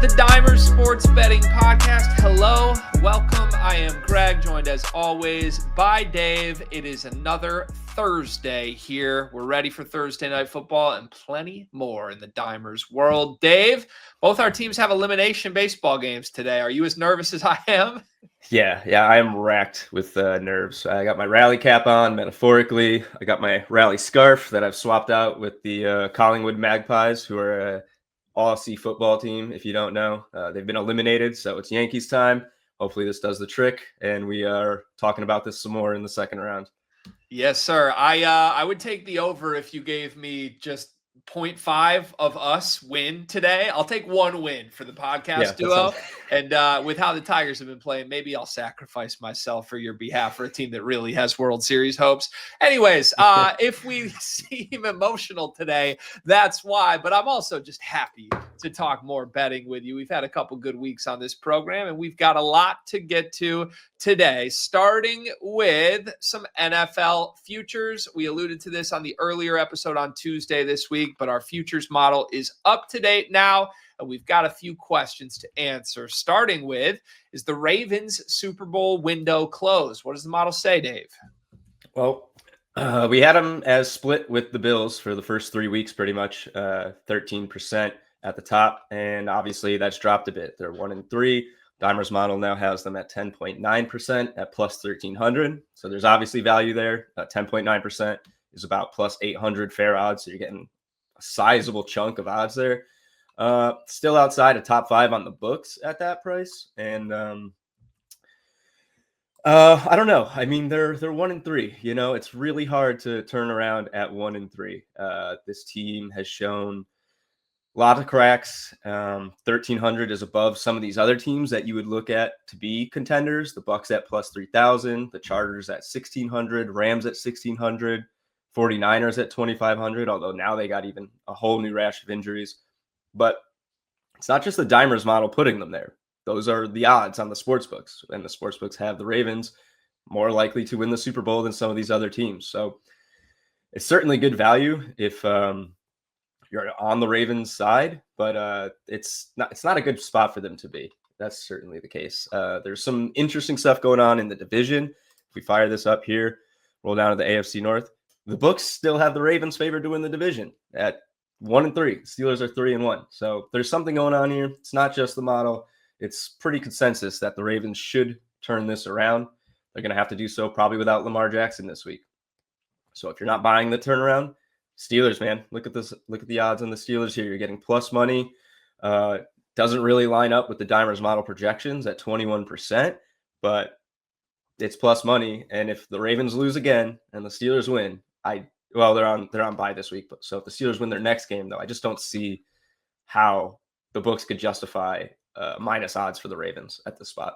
the Nabers Sports Betting Podcast. Hello, welcome. I am Greg, joined as always by Dave. It is another Thursday here. We're ready for Thursday Night Football and plenty more in the Dimers world. Dave, both our teams have elimination baseball games today. Are you as nervous as I am? Yeah, I am racked with nerves. I got my rally cap on, metaphorically. I got my rally scarf that I've swapped out with the Collingwood Magpies, who are a Aussie football team, if you don't know. They've been eliminated, so it's Yankees time. Hopefully this does the trick, and we are talking about this some more in the second round. Yes, sir. I would take the over if you gave me just 0.5 of us win today. I'll take one win for the podcast duo. And with how the Tigers have been playing, maybe I'll sacrifice myself for your behalf for a team that really has World Series hopes. Anyways, if we seem emotional today, that's why. But I'm also just happy to talk more betting with you. We've had a couple good weeks on this program, and we've got a lot to get to today, starting with some NFL futures. We alluded to this on the earlier episode on Tuesday this week, but our futures model is up to date now, and we've got a few questions to answer. Starting with, is the Ravens Super Bowl window closed? What does the model say, Dave? Well, we had them as split with the Bills for the first 3 weeks, pretty much 13% at the top, and obviously that's dropped a bit. They're 1-3. Dimers model now has them at 10.9% at plus 1,300. So there's obviously value there. 10.9% is about plus 800 fair odds. So you're getting a sizable chunk of odds there. Still outside of top 5 on the books at that price. And I don't know. I mean, they're 1-3. You know, it's really hard to turn around at 1-3. This team has shown a lot of cracks. 1,300 is above some of these other teams that you would look at to be contenders. The Bucs at plus 3,000, the Chargers at 1,600, Rams at 1,600, 49ers at 2,500, although now they got even a whole new rash of injuries. But it's not just the Dimers model putting them there. Those are the odds on the sportsbooks, and the sportsbooks have the Ravens more likely to win the Super Bowl than some of these other teams. So it's certainly good value if you're on the Ravens side, but it's not a good spot for them to be. That's certainly the case. There's some interesting stuff going on in the division. If we fire this up here, roll down to the AFC North, the books still have the Ravens favored to win the division at 1-3. Steelers are 3-1. So there's something going on here. It's not just the model. It's pretty consensus that the Ravens should turn this around. They're going to have to do so probably without Lamar Jackson this week. So if you're not buying the turnaround, Steelers, man, look at this. Look at the odds on the Steelers here. You're getting plus money. Doesn't really line up with the Dimers model projections at 21%, but it's plus money. And if the Ravens lose again and the Steelers win, they're on bye this week. But so if the Steelers win their next game, though, I just don't see how the books could justify minus odds for the Ravens at this spot.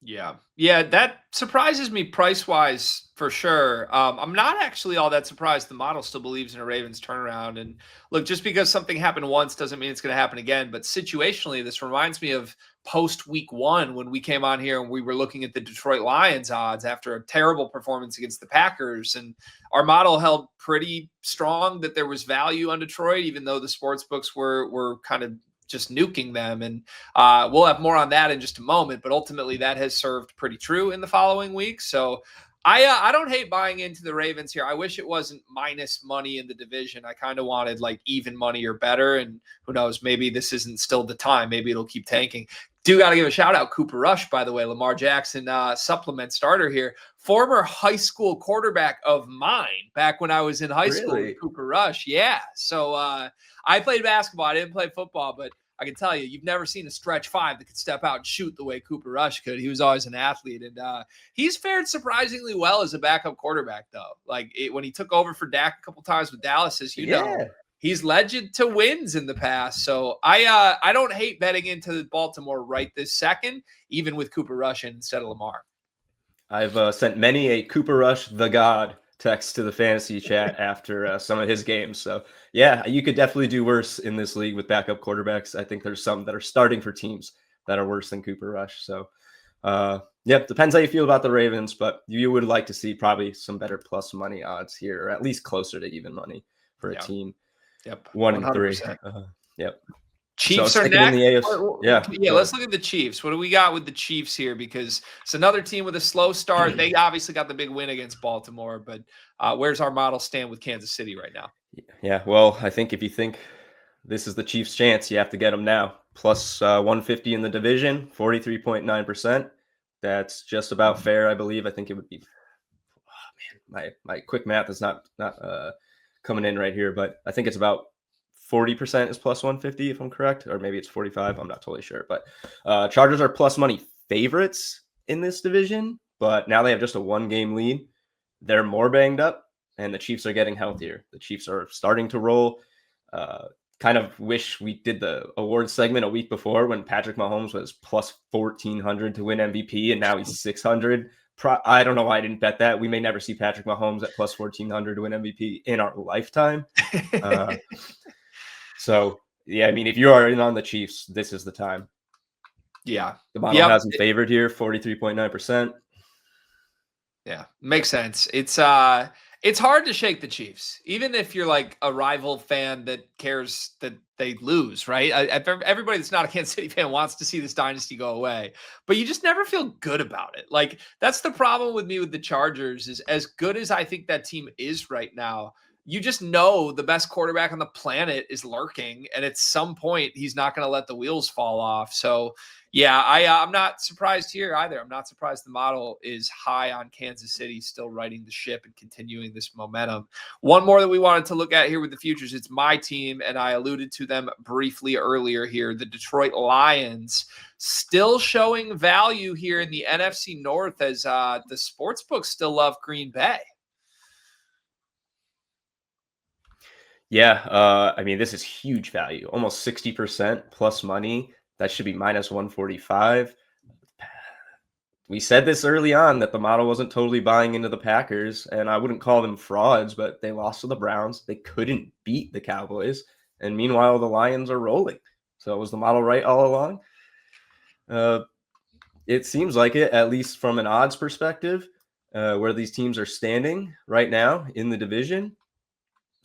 Yeah, that surprises me price-wise for sure. I'm not actually all that surprised. The model still believes in a Ravens turnaround. And look, just because something happened once doesn't mean it's going to happen again. But situationally, this reminds me of post-week 1 when we came on here and we were looking at the Detroit Lions odds after a terrible performance against the Packers. And our model held pretty strong that there was value on Detroit, even though the sports books were kind of just nuking them. And we'll have more on that in just a moment, but ultimately that has served pretty true in the following week. So I don't hate buying into the Ravens here. I wish it wasn't minus money in the division. I kind of wanted like even money or better. And who knows, maybe this isn't still the time. Maybe it'll keep tanking. Do got to give a shout out Cooper Rush, by the way, Lamar Jackson supplement starter here. Former high school quarterback of mine back when I was in high school, Cooper Rush. Yeah. So I played basketball. I didn't play football, but I can tell you, you've never seen a stretch 5 that could step out and shoot the way Cooper Rush could. He was always an athlete, and he's fared surprisingly well as a backup quarterback, though. Like when he took over for Dak a couple times with Dallas, as you know, he's led you to wins in the past. So I don't hate betting into Baltimore right this second, even with Cooper Rush instead of Lamar. I've sent many a Cooper Rush the God text to the fantasy chat after some of his games. So yeah, you could definitely do worse in this league with backup quarterbacks. I think there's some that are starting for teams that are worse than Cooper Rush. So depends how you feel about the Ravens, but you would like to see probably some better plus money odds here, or at least closer to even money for a team. 100%. 1-3. Yep. So Chiefs are second in the next. AFC. Yeah. Yeah, let's look at the Chiefs. What do we got with the Chiefs here? Because it's another team with a slow start. They obviously got the big win against Baltimore, but where's our model stand with Kansas City right now? Yeah. Well, I think if you think this is the Chiefs' chance, you have to get them now. Plus 150 in the division, 43.9%. That's just about fair, I believe. I think it would be. Oh, man, my quick math is not coming in right here, but I think it's about 40% is plus 150 if I'm correct, or maybe it's 45. I'm not totally sure, but Chargers are plus money favorites in this division, but now they have just a 1-game lead. They're more banged up, and the Chiefs are getting healthier. The Chiefs are starting to roll. Kind of wish we did the awards segment a week before when Patrick Mahomes was plus 1,400 to win MVP, and now he's 600. I don't know why I didn't bet that. We may never see Patrick Mahomes at plus 1,400 to win MVP in our lifetime. So, yeah, I mean, if you are in on the Chiefs, this is the time. Yeah. The model has them favored here, 43.9%. Yeah, makes sense. It's hard to shake the Chiefs, even if you're like a rival fan that cares that they lose, right? Everybody that's not a Kansas City fan wants to see this dynasty go away, but you just never feel good about it. Like that's the problem with me with the Chargers is as good as I think that team is right now, you just know the best quarterback on the planet is lurking, and at some point he's not going to let the wheels fall off. So yeah, I'm not surprised here either. I'm not surprised the model is high on Kansas City, still riding the ship and continuing this momentum. One more that we wanted to look at here with the futures. It's my team, and I alluded to them briefly earlier here. The Detroit Lions still showing value here in the NFC North as the sportsbooks still love Green Bay. Yeah, I mean, this is huge value, almost 60% plus money. That should be minus 145. We said this early on that the model wasn't totally buying into the Packers, and I wouldn't call them frauds, but they lost to the Browns. They couldn't beat the Cowboys, and meanwhile, the Lions are rolling. So was the model right all along? It seems like it, at least from an odds perspective, where these teams are standing right now in the division.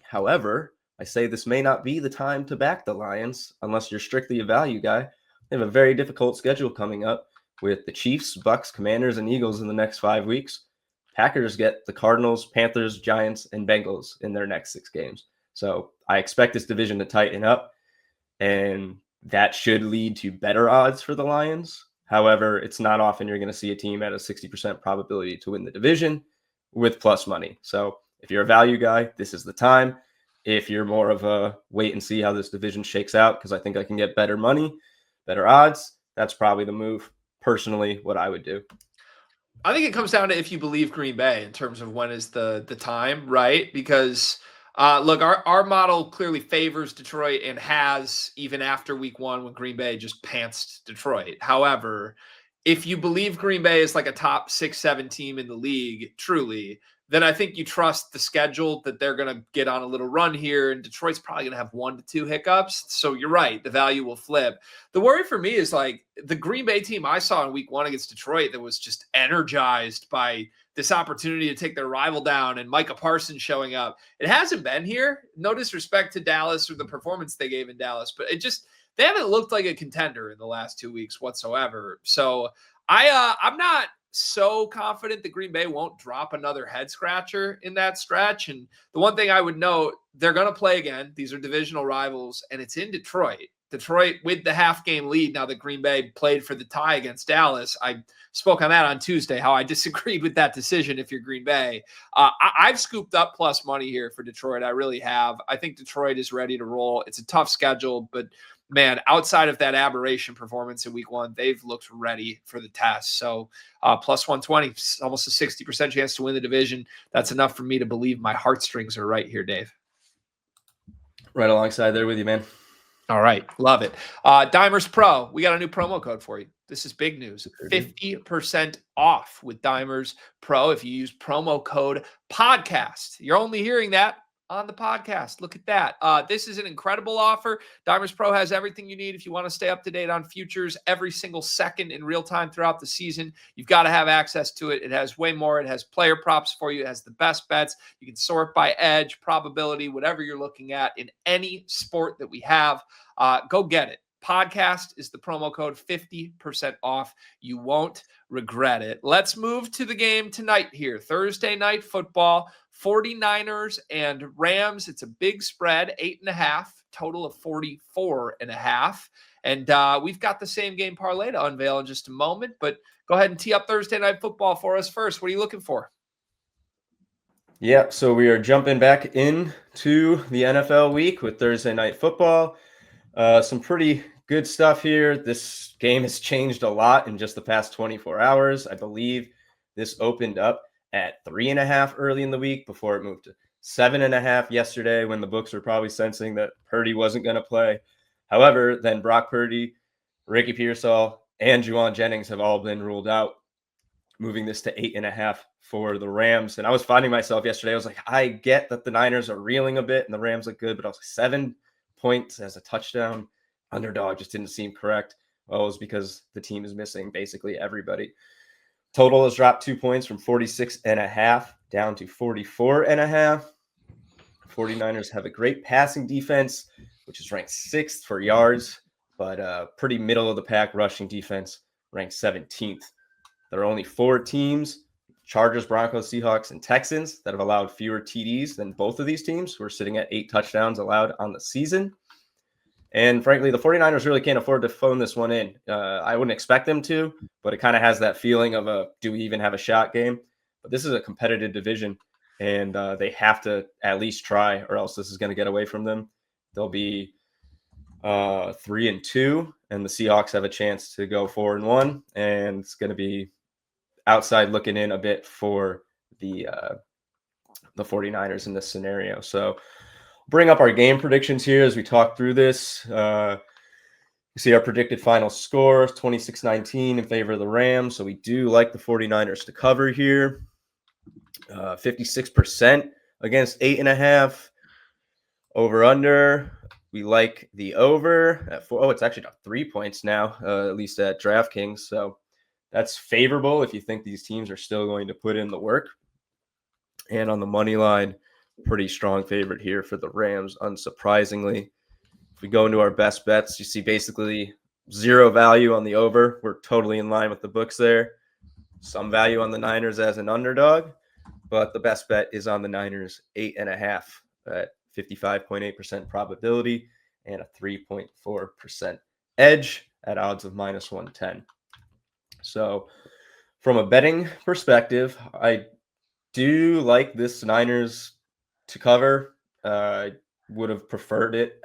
However, I say this may not be the time to back the Lions unless you're strictly a value guy. They have a very difficult schedule coming up with the Chiefs, Bucks, Commanders, and Eagles in the next 5 weeks. Packers get the Cardinals, Panthers, Giants, and Bengals in their next 6 games. So I expect this division to tighten up, and that should lead to better odds for the Lions. However, it's not often you're going to see a team at a 60% probability to win the division with plus money. So if you're a value guy, this is the time. If you're more of a wait and see how this division shakes out, because I think I can get better money, better odds, that's probably the move. Personally, what I would do. I think it comes down to if you believe Green Bay in terms of when is the time, right? Because look, our model clearly favors Detroit and has even after week 1 when Green Bay just pantsed Detroit. However, if you believe Green Bay is like a top 6-7 team in the league, truly, then I think you trust the schedule that they're going to get on a little run here. And Detroit's probably going to have 1 to 2 hiccups. So you're right. The value will flip. The worry for me is like the Green Bay team I saw in week 1 against Detroit that was just energized by this opportunity to take their rival down and Micah Parsons showing up. It hasn't been here. No disrespect to Dallas or the performance they gave in Dallas, but they haven't looked like a contender in the last 2 weeks whatsoever. So I'm not so confident that Green Bay won't drop another head scratcher in that stretch. And the one thing I would note, they're going to play again. These are divisional rivals, and it's in Detroit. Detroit with the half-game lead now that Green Bay played for the tie against Dallas. I spoke on that on Tuesday, how I disagreed with that decision if you're Green Bay. I've scooped up plus money here for Detroit. I really have. I think Detroit is ready to roll. It's a tough schedule, but man, outside of that aberration performance in week 1, they've looked ready for the test. So plus 120, almost a 60% chance to win the division. That's enough for me to believe my heartstrings are right here, Dave. Right alongside there with you, man. All right. Love it. Dimers Pro, we got a new promo code for you. This is big news. 50% off with Dimers Pro if you use promo code podcast. You're only hearing that on the podcast. Look at that. This is an incredible offer. Dimers Pro has everything you need if you want to stay up to date on futures every single second in real time throughout the season. You've got to have access to it. It has way more. It has player props for you. It has the best bets. You can sort by edge, probability, whatever you're looking at in any sport that we have. Go get it. Podcast is the promo code, 50% off. You won't regret it. Let's move to the game tonight here. Thursday night football, 49ers and Rams. It's a big spread, 8.5, total of 44.5. And we've got the same game parlay to unveil in just a moment, but go ahead and tee up Thursday night football for us first. What are you looking for? Yeah, so we are jumping back into the NFL week with Thursday night football. Some pretty good stuff here. This game has changed a lot in just the past 24 hours. I believe this opened up at 3.5 early in the week before it moved to 7.5 yesterday when the books were probably sensing that Purdy wasn't going to play. However, then Brock Purdy, Ricky Pearsall, and Juwan Jennings have all been ruled out, moving this to 8.5 for the Rams. And I was finding myself yesterday. I was like, I get that the Niners are reeling a bit and the Rams look good, but I was like, 7 points as a touchdown underdog just didn't seem correct. Well, it was because the team is missing basically everybody. Total has dropped 2 points from 46.5 down to 44.5. 49ers have a great passing defense, which is ranked 6th for yards, but pretty middle of the pack rushing defense, ranked 17th. There are only 4 teams, Chargers, Broncos, Seahawks, and Texans, that have allowed fewer TDs than both of these teams, who are sitting at 8 touchdowns allowed on the season. And frankly, the 49ers really can't afford to phone this one in. I wouldn't expect them to, but it kind of has that feeling of a do we even have a shot game? But this is a competitive division, and they have to at least try, or else this is going to get away from them. They'll be 3-2, and the Seahawks have a chance to go 4-1, and it's going to be outside looking in a bit for the 49ers in this scenario. So bring up our game predictions here as we talk through this. You see our predicted final score, 26-19 in favor of the Rams. So we do like the 49ers to cover here. 56% against 8.5. Over under. We like the over at 4. Oh, it's actually got 3 points now, at least at DraftKings. So that's favorable if you think these teams are still going to put in the work. And on the money line, pretty strong favorite here for the Rams, unsurprisingly. If we go into our best bets, you see basically 0 value on the over. We're totally in line with the books there. Some value on the Niners as an underdog, but the best bet is on the Niners 8.5 at 55.8% probability and a 3.4% edge at odds of -110. So from a betting perspective, I do like this Niners to cover. I would have preferred it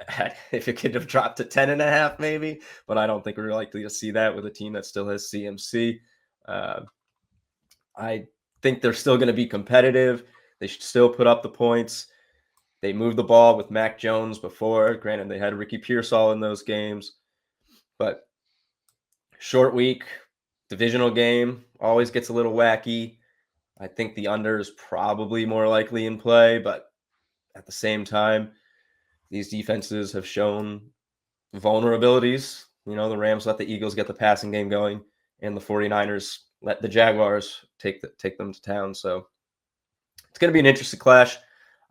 if it could have dropped to 10.5 maybe, but I don't think we're likely to see that with a team that still has CMC. I think they're still going to be competitive. They should still put up the points. They moved the ball with Mac Jones before. Granted, they had Ricky Pearsall in those games, but short week, divisional game, always gets a little wacky. I think the under is probably more likely in play, but at the same time, these defenses have shown vulnerabilities. You know, the Rams let the Eagles get the passing game going, and the 49ers let the Jaguars take them to town. So it's going to be an interesting clash.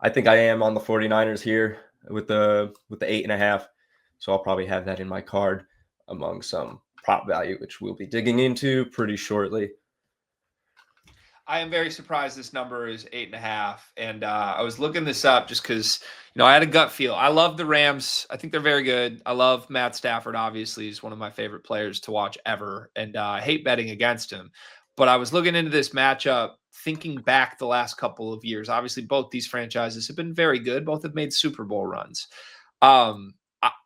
I think I am on the 49ers here with the 8.5. So I'll probably have that in my card among some prop value, which we'll be digging into pretty shortly. I am very surprised this number is 8.5. And I was looking this up just because, I had a gut feel. I love the Rams. I think they're very good. I love Matt Stafford, obviously. He's one of my favorite players to watch ever. And I hate betting against him. But I was looking into this matchup, thinking back the last couple of years. Obviously, both these franchises have been very good. Both have made Super Bowl runs.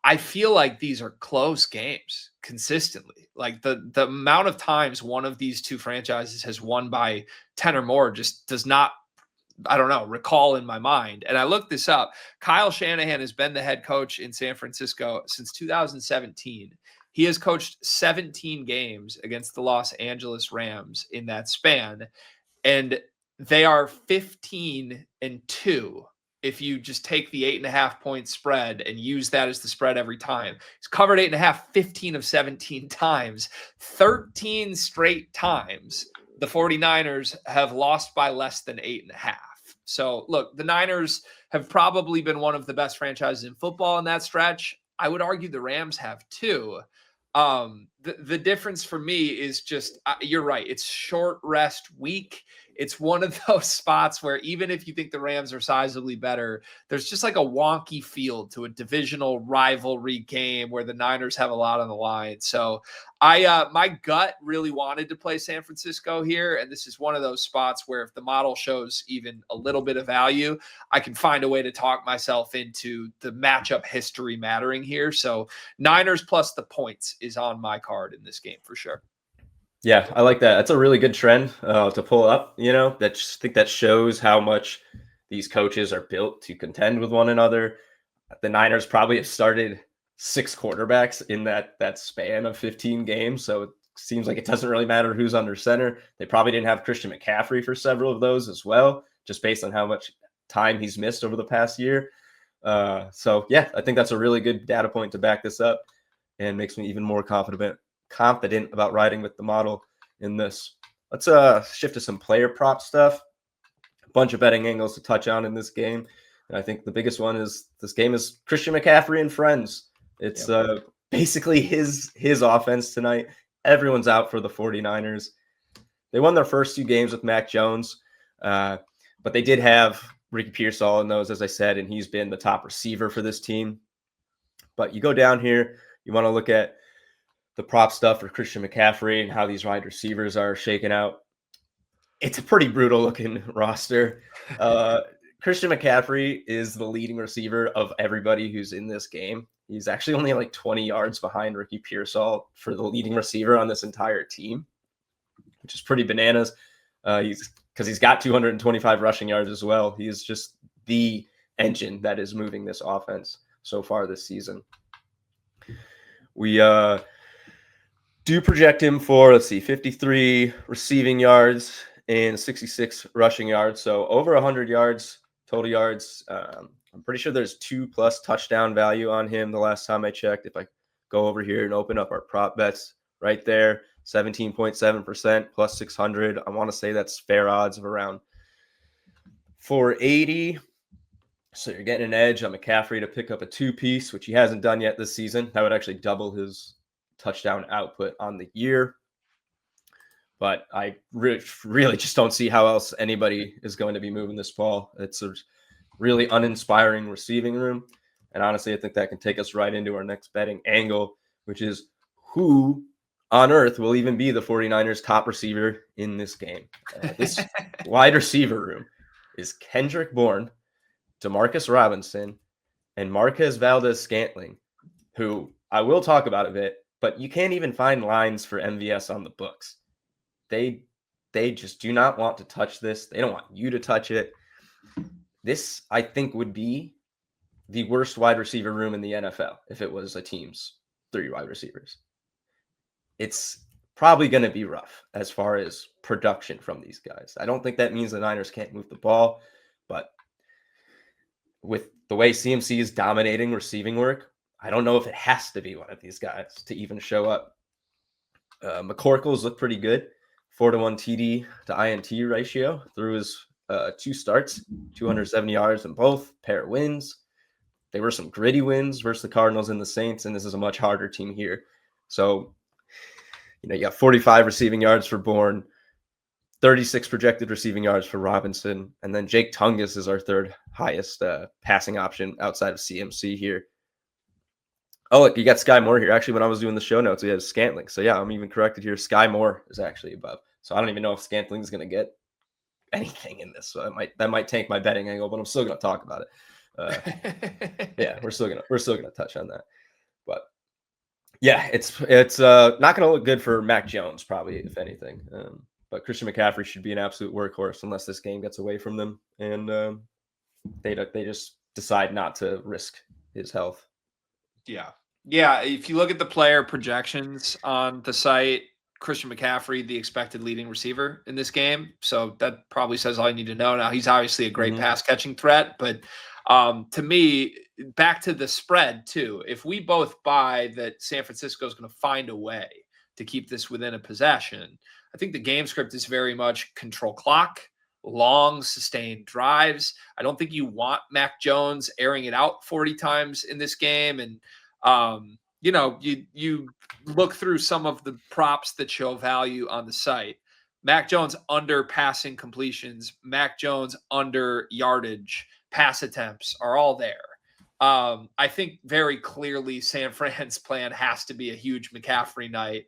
I feel like these are close games consistently. Like the amount of times one of these two franchises has won by 10 or more just does not, recall in my mind. And I looked this up. Kyle Shanahan has been the head coach in San Francisco since 2017. He has coached 17 games against the Los Angeles Rams in that span. And they are 15-2. If you just take the 8.5 point spread and use that as the spread every time. He's covered 8.5, 15 of 17 times, 13 straight times. The 49ers have lost by less than 8.5. So look, the Niners have probably been one of the best franchises in football in that stretch. I would argue the Rams have too. The difference for me is just you're right. It's short rest week. It's one of those spots where even if you think the Rams are sizably better, there's just like a wonky feel to a divisional rivalry game where the Niners have a lot on the line. So my gut really wanted to play San Francisco here, and this is one of those spots where if the model shows even a little bit of value, I can find a way to talk myself into the matchup history mattering here. So Niners plus the points is on my card in this game for sure. Yeah, I like that. That's a really good trend to pull up. I think that shows how much these coaches are built to contend with one another. The Niners probably have started 6 quarterbacks in that span of 15 games, so it seems like it doesn't really matter who's under center. They probably didn't have Christian McCaffrey for several of those as well, just based on how much time he's missed over the past year. So yeah, I think that's a really good data point to back this up, and makes me even more confident about riding with the model in this. Let's shift to some player prop stuff. A bunch of betting angles to touch on in this game. And I think the biggest one is this game is Christian McCaffrey and friends. It's basically his offense tonight. Everyone's out for the 49ers. They won their first 2 games with Mac Jones, but they did have Ricky Pearsall in those, as I said, and he's been the top receiver for this team. But you go down here, you want to look at the prop stuff for Christian McCaffrey and how these wide receivers are shaking out. It's a pretty brutal looking roster. Christian McCaffrey is the leading receiver of everybody who's in this game. He's actually only like 20 yards behind Ricky Pearsall for the leading receiver on this entire team, which is pretty bananas. He's got 225 rushing yards as well. He is just the engine that is moving this offense so far this season. We do project him for, let's see, 53 receiving yards and 66 rushing yards. So over 100 yards, total yards. I'm pretty sure there's 2+ touchdown value on him the last time I checked. If I go over here and open up our prop bets right there, 17.7% plus 600. I want to say that's fair odds of around 480. So you're getting an edge on McCaffrey to pick up a 2-piece, which he hasn't done yet this season. That would actually double his touchdown output on the year. But I really just don't see how else anybody is going to be moving this ball. It's a really uninspiring receiving room. And honestly, I think that can take us right into our next betting angle, which is who on earth will even be the 49ers top receiver in this game. This wide receiver room is Kendrick Bourne, Demarcus Robinson, and Marquez Valdez-Scantling, who I will talk about a bit, but you can't even find lines for MVS on the books. They just do not want to touch this. They don't want you to touch it. This, I think, would be the worst wide receiver room in the NFL if it was a team's 3 wide receivers. It's probably going to be rough as far as production from these guys. I don't think that means the Niners can't move the ball, but with the way CMC is dominating receiving work, I don't know if it has to be one of these guys to even show up. McCorkle's look pretty good. 4-to-1 TD to INT ratio through his 2 starts, 270 yards in both, pair of wins. They were some gritty wins versus the Cardinals and the Saints, and this is a much harder team here. So, you got 45 receiving yards for Bourne, 36 projected receiving yards for Robinson, and then Jake Tungus is our 3rd highest passing option outside of CMC here. Oh, look, you got Sky Moore here. Actually, when I was doing the show notes, we had Scantling. So, yeah, I'm even corrected here. Sky Moore is actually above. So, I don't even know if Scantling is going to get anything in this. So, that might tank my betting angle, but I'm still going to talk about it. Yeah, we're still gonna touch on that. But yeah, it's not going to look good for Mac Jones, probably, if anything. But Christian McCaffrey should be an absolute workhorse unless this game gets away from them, and they just decide not to risk his health. Yeah. If you look at the player projections on the site, Christian McCaffrey, the expected leading receiver in this game. So that probably says all you need to know. Now, he's obviously a great pass catching threat, but to me, back to the spread too, if we both buy that San Francisco is going to find a way to keep this within a possession, I think the game script is very much control clock, long sustained drives. I don't think you want Mac Jones airing it out 40 times in this game. And You look through some of the props that show value on the site. Mac Jones under passing completions, Mac Jones under yardage, pass attempts are all there. I think very clearly San Fran's plan has to be a huge McCaffrey night.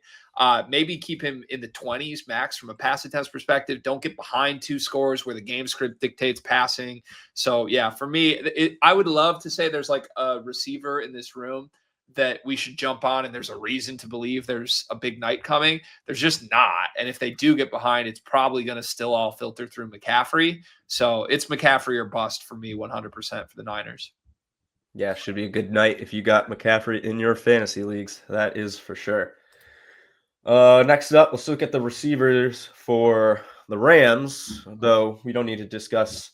Maybe keep him in the 20s max from a pass attempts perspective. Don't get behind 2 scores where the game script dictates passing. So, yeah, for me, I would love to say there's like a receiver in this room that we should jump on and there's a reason to believe there's a big night coming. There's just not. And if they do get behind, it's probably going to still all filter through McCaffrey. So it's McCaffrey or bust for me 100% for the Niners. Yeah, should be a good night if you got McCaffrey in your fantasy leagues. That is for sure. Next up, let's look at the receivers for the Rams, though we don't need to discuss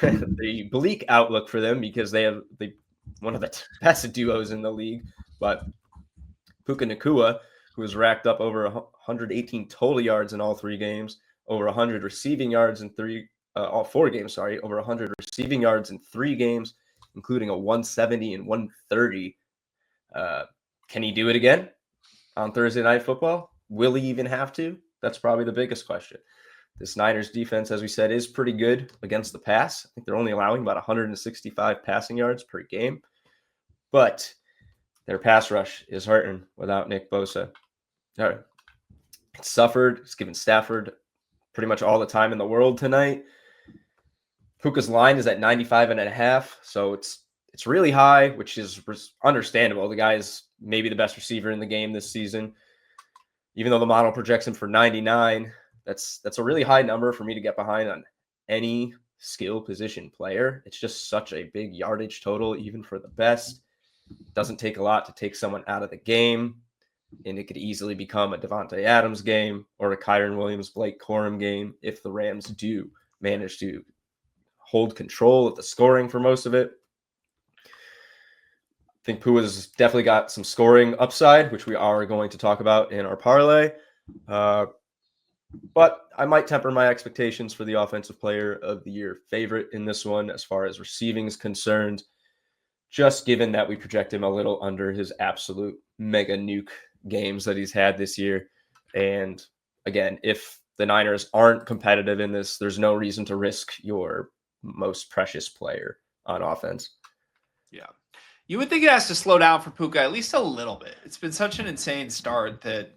the bleak outlook for them because they have one of the best duos in the league. But Puka Nacua, who has racked up over 118 total yards in all 3 games, over 100 receiving yards in all 4 games, over 100 receiving yards in 3 games, including a 170 and 130. Can he do it again on Thursday Night Football? Will he even have to? That's probably the biggest question. This Niners defense, as we said, is pretty good against the pass. I think they're only allowing about 165 passing yards per game. But their pass rush is hurting without Nick Bosa. All right. It's suffered. It's given Stafford pretty much all the time in the world tonight. Puka's line is at 95.5, so it's really high, which is understandable. The guy is maybe the best receiver in the game this season. Even though the model projects him for 99, that's a really high number for me to get behind on any skill position player. It's just such a big yardage total, even for the best. It doesn't take a lot to take someone out of the game, and it could easily become a Devontae Adams game or a Kyren Williams, Blake Corum game if the Rams do manage to hold control of the scoring for most of it. I think Pua's definitely got some scoring upside, which we are going to talk about in our parlay. But I might temper my expectations for the Offensive Player of the Year favorite in this one as far as receiving is concerned, just given that we project him a little under his absolute mega nuke games that he's had this year. And again, if the Niners aren't competitive in this, there's no reason to risk your most precious player on offense. Yeah. You would think it has to slow down for Puka at least a little bit. It's been such an insane start that,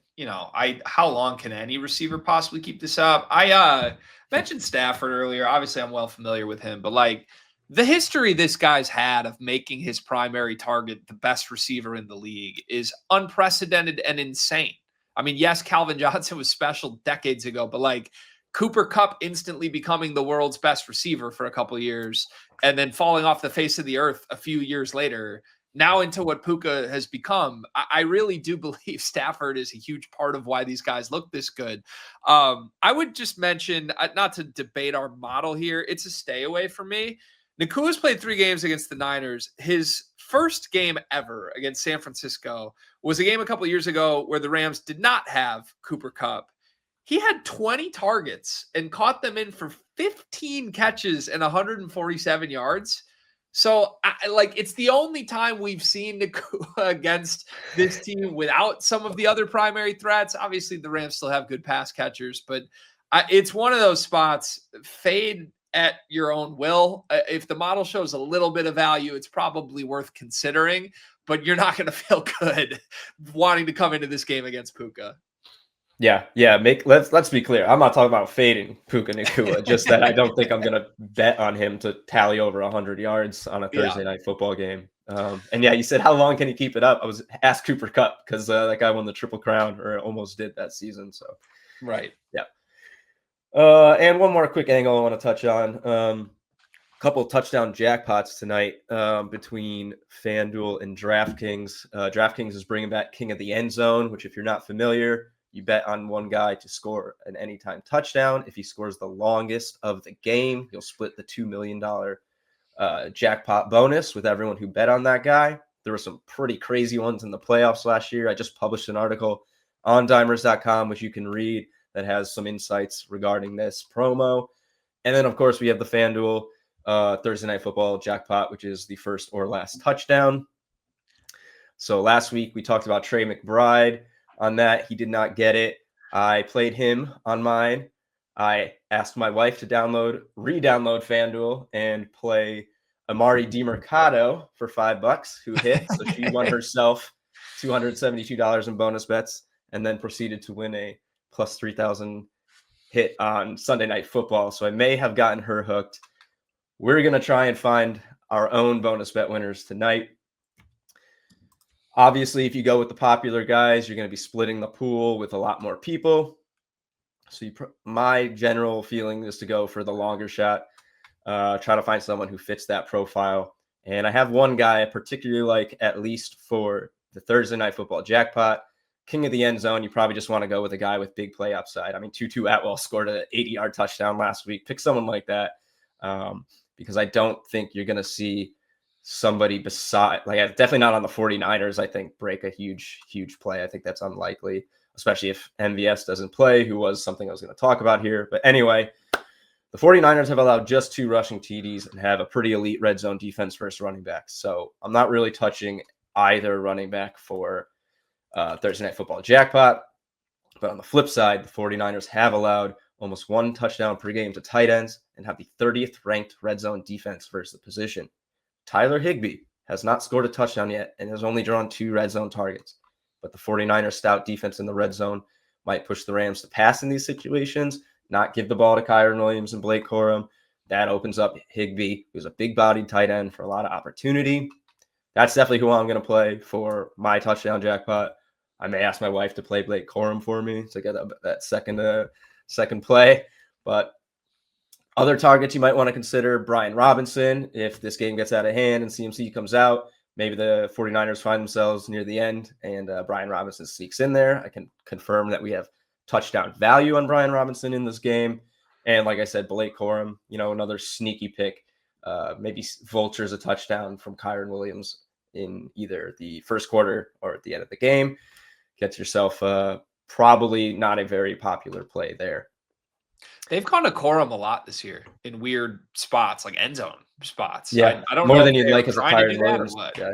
how long can any receiver possibly keep this up? I mentioned Stafford earlier. Obviously, I'm well familiar with him, but like the history this guy's had of making his primary target the best receiver in the league is unprecedented and insane. I mean, yes, Calvin Johnson was special decades ago, but like Cooper Kupp instantly becoming the world's best receiver for a couple of years and then falling off the face of the earth a few years later, now into what Puka has become. I really do believe Stafford is a huge part of why these guys look this good. I would just mention, not to debate our model here, it's a stay away for me. Nakua's played 3 games against the Niners. His first game ever against San Francisco was a game a couple of years ago where the Rams did not have Cooper Kupp. He had 20 targets and caught them in for 15 catches and 147 yards. So, it's the only time we've seen Nakua against this team without some of the other primary threats. Obviously, the Rams still have good pass catchers, but it's one of those spots, fade at your own will. If the model shows a little bit of value, it's probably worth considering, but you're not going to feel good wanting to come into this game against Puka. Yeah. Let's be clear. I'm not talking about fading Puka Nacua, just that I don't think I'm going to bet on him to tally over 100 yards on a Thursday night football game. And yeah, you said, how long can he keep it up? I was asked Cooper Kupp because that guy won the Triple Crown, or almost did that season. So, right. Yeah. And one more quick angle I want to touch on. Couple touchdown jackpots tonight between FanDuel and DraftKings. DraftKings is bringing back King of the End Zone, which if you're not familiar, you bet on one guy to score an anytime touchdown. If he scores the longest of the game, you'll split the $2 million jackpot bonus with everyone who bet on that guy. There were some pretty crazy ones in the playoffs last year. I just published an article on dimers.com, which you can read, that has some insights regarding this promo. And then, of course, we have the FanDuel Thursday Night Football jackpot, which is the first or last touchdown. So last week we talked about Trey McBride on that. He did not get it. I played him on mine. I asked my wife to re-download FanDuel and play Amari DiMercado for $5, who hit. So she won herself $272 in bonus bets and then proceeded to win a plus 3,000 hit on Sunday Night Football. So I may have gotten her hooked. We're going to try and find our own bonus bet winners tonight. Obviously, if you go with the popular guys, you're going to be splitting the pool with a lot more people. So my general feeling is to go for the longer shot, try to find someone who fits that profile. And I have one guy I particularly like, at least for the Thursday Night Football jackpot. King of the end zone, you probably just want to go with a guy with big play upside. I mean, Tutu Atwell scored an 80-yard touchdown last week. Pick someone like that because I don't think you're going to see somebody beside, like, definitely not on the 49ers, I think, break a huge play. I think that's unlikely, especially if MVS doesn't play, who was something I was going to talk about here. But anyway, the 49ers have allowed just 2 rushing TDs and have a pretty elite red zone defense versus running backs. So I'm not really touching either running back for Thursday Night Football jackpot. But on the flip side, the 49ers have allowed almost 1 touchdown per game to tight ends and have the 30th ranked red zone defense versus the position. Tyler Higbee has not scored a touchdown yet and has only drawn 2 red zone targets. But the 49ers stout defense in the red zone might push the Rams to pass in these situations, not give the ball to Kyren Williams and Blake Corum. That opens up Higbee, who's a big-bodied tight end, for a lot of opportunity. That's definitely who I'm going to play for my touchdown jackpot. I may ask my wife to play Blake Corum for me to get that second play. But other targets you might want to consider: Brian Robinson. If this game gets out of hand and CMC comes out, maybe the 49ers find themselves near the end and Brian Robinson sneaks in there. I can confirm that we have touchdown value on Brian Robinson in this game. And like I said, Blake Corum, another sneaky pick. Maybe vultures a touchdown from Kyren Williams in either the first quarter or at the end of the game. Gets yourself probably not a very popular play there. They've gone to Corum a lot this year in weird spots, like end zone spots. Yeah, I don't more know than you'd like as a Kyren Williams guy.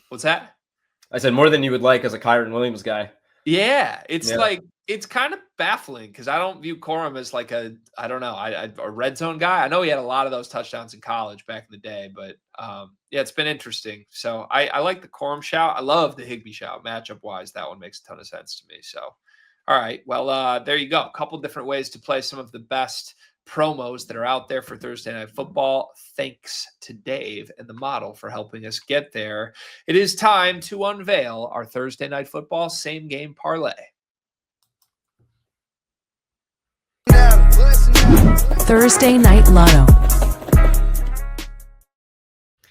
What's that? I said more than you would like as a Kyren Williams guy. Yeah, like it's kind of baffling because I don't view Corum as like a red zone guy. I know he had a lot of those touchdowns in college back in the day, but yeah, it's been interesting. So I like the Corum shout. I love the Higbee shout. Matchup wise, that one makes a ton of sense to me. So all right, well, there you go. A couple different ways to play some of the best promos that are out there for Thursday Night Football. Thanks to Dave and the model for helping us get there. It is time to unveil our Thursday Night Football same game parlay. Thursday Night Lotto.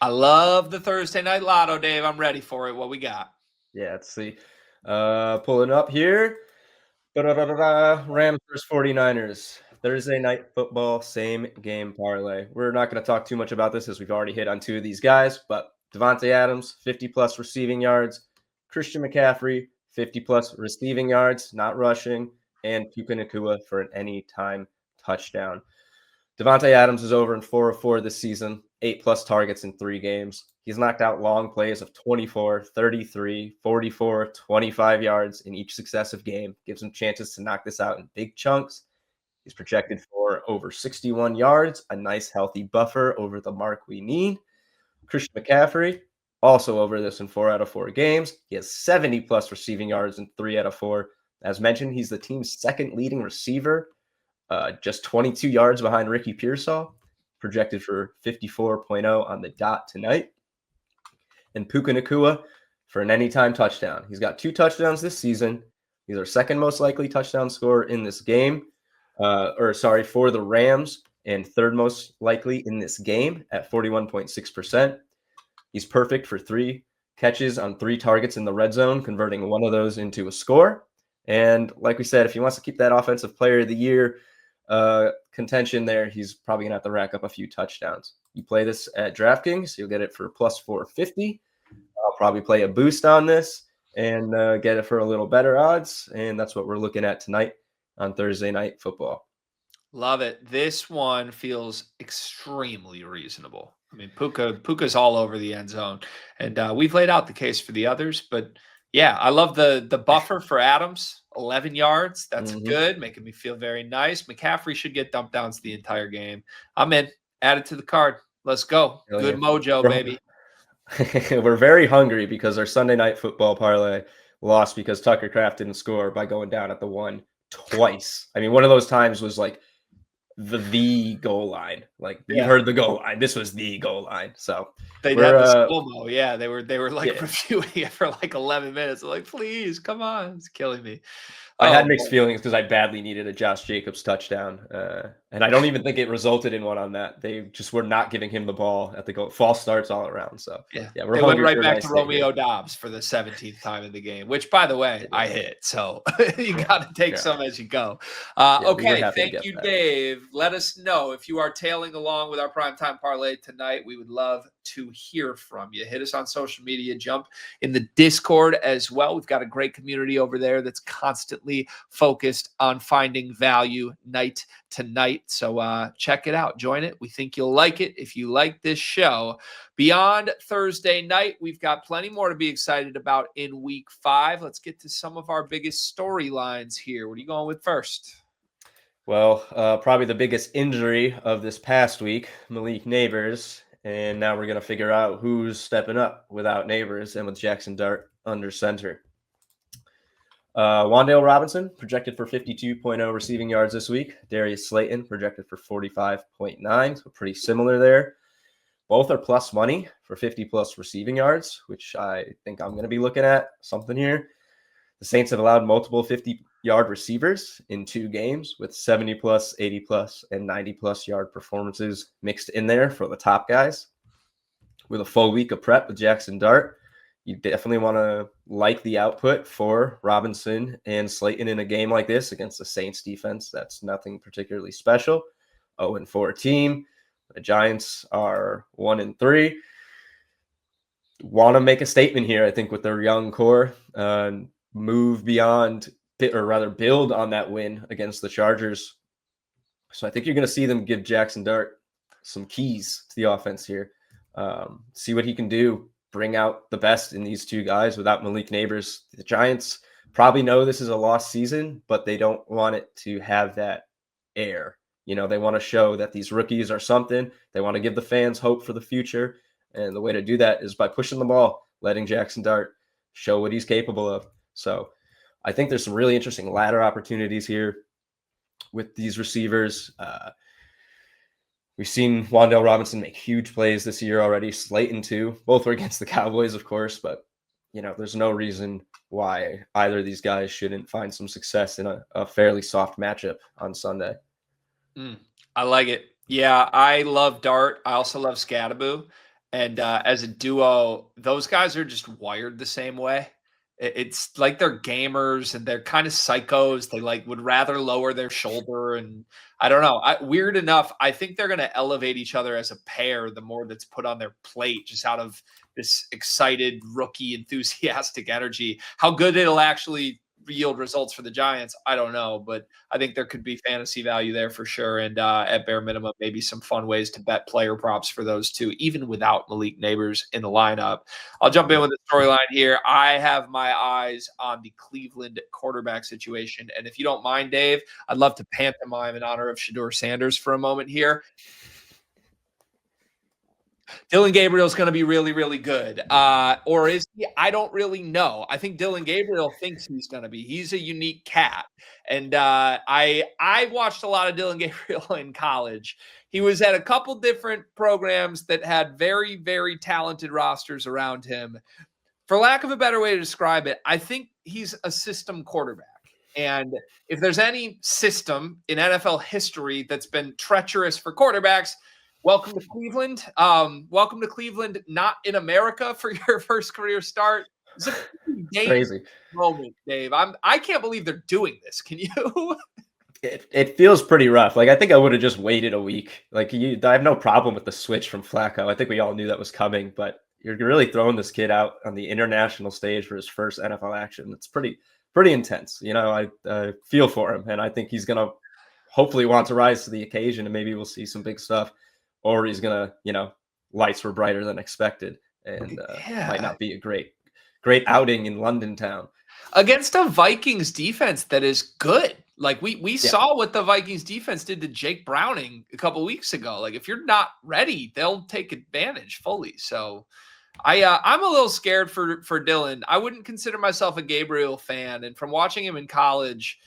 I love the Thursday Night Lotto, Dave. I'm ready for it. What we got? Yeah, let's see. Pulling up here. Rams versus 49ers. Thursday Night Football, same game parlay. We're not going to talk too much about this as we've already hit on 2 of these guys, but Devontae Adams, 50-plus receiving yards. Christian McCaffrey, 50-plus receiving yards, not rushing. And Puka Nacua for an anytime touchdown. Devontae Adams is over in 4 of 4 this season, 8-plus targets in 3 games. He's knocked out long plays of 24, 33, 44, 25 yards in each successive game. Gives him chances to knock this out in big chunks. He's projected for over 61 yards, a nice healthy buffer over the mark we need. Christian McCaffrey, also over this in 4 out of 4 games. He has 70-plus receiving yards in 3 out of 4. As mentioned, he's the team's second leading receiver, just 22 yards behind Ricky Pearsall, projected for 54.0 on the dot tonight. And Puka Nacua for an anytime touchdown. He's got 2 touchdowns this season. He's our second most likely touchdown scorer in this game, for the Rams, and third most likely in this game at 41.6%. He's perfect for 3 catches on 3 targets in the red zone, converting one of those into a score. And like we said, if he wants to keep that offensive player of the year contention there, he's probably going to have to rack up a few touchdowns. You play this at DraftKings, you'll get it for plus 450. I'll probably play a boost on this and get it for a little better odds. And that's what we're looking at tonight on Thursday Night Football. Love it. This one feels extremely reasonable. I mean, Puka's all over the end zone, and we've laid out the case for the others. But yeah, I love the buffer for Adams, 11 yards. That's Mhm. good, making me feel very nice. McCaffrey should get dump downs the entire game. I'm in. Add it to the card. Let's go. Hell Good yeah. mojo, baby. We're very hungry because our Sunday night football parlay lost because Tucker Kraft didn't score by going down at the one twice. I mean, one of those times was like the goal line. Like you Yeah. heard the goal line. This was the goal line. So They'd we're had the slow-mo. Yeah, they were like yeah. reviewing it for like 11 minutes. They're like, please, come on. It's killing me. I Oh, had mixed feelings because I badly needed a Josh Jacobs touchdown, and I don't even think it resulted in one on that. They just were not giving him the ball at the goal. False starts all around. So yeah. yeah, we're They went hungry right for a back nice to day here. Romeo Dobbs for the 17th time in the game, which, by the way, I hit. So you got to take Yeah. some as you go. Yeah, we were Okay. happy to Thank get you, that. Dave. Let us know if you are tailing along with our primetime parlay tonight. We would love to hear from you. Hit us on social media. Jump in the Discord as well. We've got a great community over there that's constantly focused on finding value night to night. So check it out. Join it. We think you'll like it. If you like this show, beyond Thursday night, we've got plenty more to be excited about in week 5. Let's get to some of our biggest storylines here. What are you going with first? Well, probably the biggest injury of this past week, Malik Nabers. And now we're going to figure out who's stepping up without Nabers and with Jackson Dart under center. Wan'Dale Robinson projected for 52.0 receiving yards this week. Darius Slayton projected for 45.9, so pretty similar there. Both are plus money for 50-plus receiving yards, which I think I'm going to be looking at something here. The Saints have allowed multiple 50-yard receivers in 2 games with 70-plus, 80-plus, and 90-plus yard performances mixed in there for the top guys. With a full week of prep with Jackson Dart, you definitely want to like the output for Robinson and Slayton in a game like this against the Saints defense. That's nothing particularly special. 0-4 team. The Giants are 1-3. Want to make a statement here, I think, with their young core. Move beyond, or rather build on that win against the Chargers. So I think you're going to see them give Jackson Dart some keys to the offense here. See what he can do. Bring out the best in these 2 guys without Malik Nabers. The Giants probably know this is a lost season, but they don't want it to have that air. You know, they want to show that these rookies are something. They want to give the fans hope for the future. And the way to do that is by pushing the ball, letting Jackson Dart show what he's capable of. So I think there's some really interesting ladder opportunities here with these receivers. We've seen Wan'Dale Robinson make huge plays this year already. Slayton too. Both were against the Cowboys, of course, but you know, there's no reason why either of these guys shouldn't find some success in a fairly soft matchup on Sunday. I like it. Yeah, I love Dart. I also love Scattaboo. And as a duo, those guys are just wired the same way. It's like they're gamers and they're kind of psychos. They like would rather lower their shoulder. And I don't know. Weird enough, I think they're going to elevate each other as a pair the more that's put on their plate, just out of this excited, rookie, enthusiastic energy. How good it'll actually yield results for the Giants, I don't know, but I think there could be fantasy value there for sure. And at bare minimum, maybe some fun ways to bet player props for those 2, even without Malik Nabers in the lineup. I'll jump in with the storyline here. I have my eyes on the Cleveland quarterback situation. And if you don't mind, Dave, I'd love to pantomime in honor of Shedeur Sanders for a moment here. Dillon Gabriel is going to be really, really good. Or is he? I don't really know. I think Dillon Gabriel thinks he's going to be. He's a unique cat. And I watched a lot of Dillon Gabriel in college. He was at a couple different programs that had very, very talented rosters around him. For lack of a better way to describe it, I think he's a system quarterback. And if there's any system in NFL history that's been treacherous for quarterbacks, welcome to Cleveland. Welcome to Cleveland, not in America for your first career start. It's a Crazy moment, Dave. I can't believe they're doing this. Can you? It feels pretty rough. Like I think I would have just waited a week. Like I have no problem with the switch from Flacco. I think we all knew that was coming, but you're really throwing this kid out on the international stage for his first NFL action. It's pretty intense. You know, I feel for him, and I think he's gonna hopefully want to rise to the occasion, and maybe we'll see some big stuff. Or he's going to, you know, lights were brighter than expected, and might Yeah. not be a great outing in London town. Against a Vikings defense that is good. Like we Yeah. saw what the Vikings defense did to Jake Browning a couple weeks ago. Like if you're not ready, they'll take advantage fully. So I'm a little scared for Dillon. I wouldn't consider myself a Gabriel fan, and from watching him in college,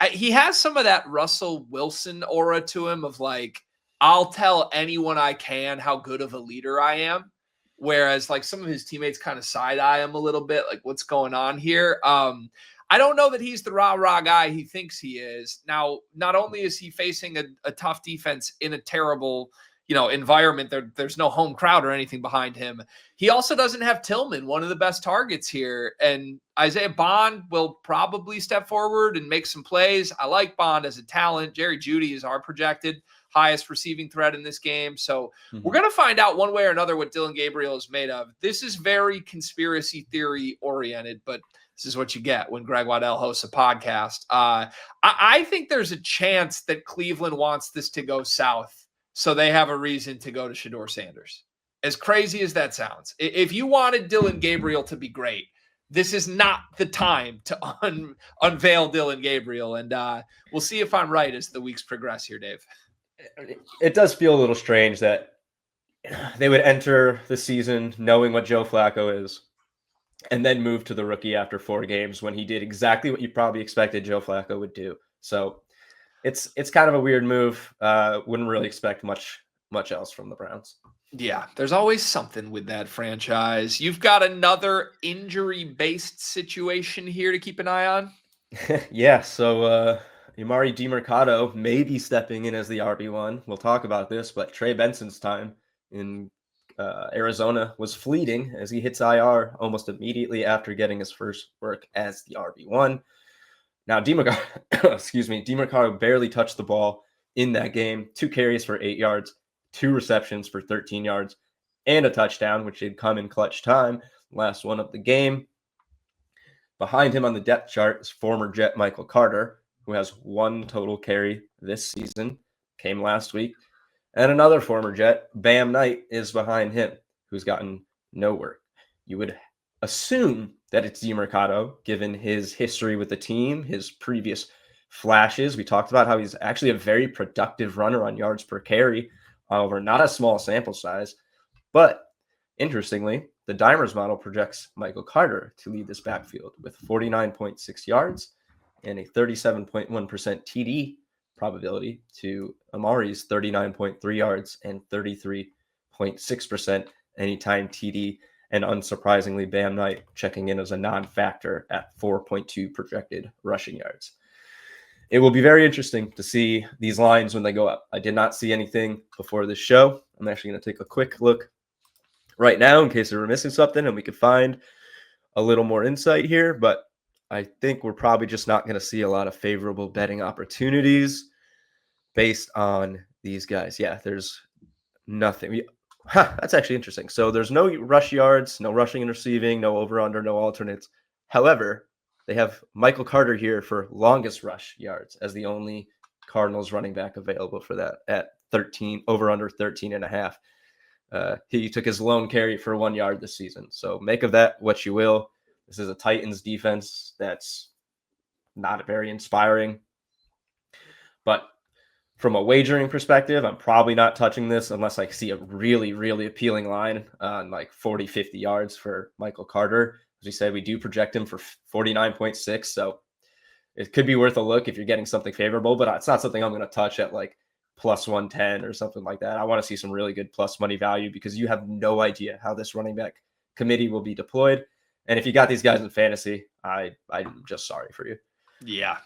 he has some of that Russell Wilson aura to him of like, I'll tell anyone I can how good of a leader I am. Whereas like some of his teammates kind of side eye him a little bit, like what's going on here. I don't know that he's the rah-rah guy he thinks he is. Now, not only is he facing a tough defense in a terrible, environment, there's no home crowd or anything behind him. He also doesn't have Tillman, one of the best targets here. And Isaiah Bond will probably step forward and make some plays. I like Bond as a talent. Jerry Jeudy is our projected highest receiving threat in this game. So we're going to find out one way or another what Dillon Gabriel is made of. This is very conspiracy theory oriented, but this is what you get when Greg Waddell hosts a podcast. I think there's a chance that Cleveland wants this to go south, so they have a reason to go to Shedeur Sanders. As crazy as that sounds, if you wanted Dillon Gabriel to be great, this is not the time to unveil Dillon Gabriel. And we'll see if I'm right as the weeks progress here, Dave. It does feel a little strange that they would enter the season knowing what Joe Flacco is and then move to the rookie after 4 games when he did exactly what you probably expected Joe Flacco would do. So it's kind of a weird move. Wouldn't really expect much else from the Browns. Yeah, there's always something with that franchise. You've got another injury-based situation here to keep an eye on. Yeah, so Emari DeMercado may be stepping in as the RB1. We'll talk about this, but Trey Benson's time in Arizona was fleeting as he hits IR almost immediately after getting his first work as the RB1. Now, DeMercado barely touched the ball in that game. 2 carries for 8 yards, 2 receptions for 13 yards, and a touchdown, which had come in clutch time, last one of the game. Behind him on the depth chart is former Jet Michael Carter, who has 1 total carry this season, came last week. And another former Jet, Bam Knight, is behind him, who's gotten no work. You would assume that it's DeMercado, given his history with the team, his previous flashes. We talked about how he's actually a very productive runner on yards per carry over not a small sample size. But interestingly, the Dimers model projects Michael Carter to lead this backfield with 49.6 yards and a 37.1% TD probability to Amari's 39.3 yards and 33.6% anytime TD. And unsurprisingly, Bam Knight checking in as a non-factor at 4.2 projected rushing yards. It will be very interesting to see these lines when they go up. I did not see anything before this show. I'm actually going to take a quick look right now in case we were missing something and we could find a little more insight here. But I think we're probably just not going to see a lot of favorable betting opportunities based on these guys. Yeah, there's nothing. That's actually interesting. So there's no rush yards, no rushing and receiving, no over-under, no alternates. However, they have Michael Carter here for longest rush yards as the only Cardinals running back available for that at 13, over-under 13.5. He took his lone carry for 1 yard this season. So make of that what you will. This is a Titans defense that's not very inspiring. But from a wagering perspective, I'm probably not touching this unless I see a really, really appealing line on like 40, 50 yards for Michael Carter. As we said, we do project him for 49.6. So it could be worth a look if you're getting something favorable, but it's not something I'm going to touch at like plus 110 or something like that. I want to see some really good plus money value because you have no idea how this running back committee will be deployed. And if you got these guys in fantasy, I'm just sorry for you. Yeah.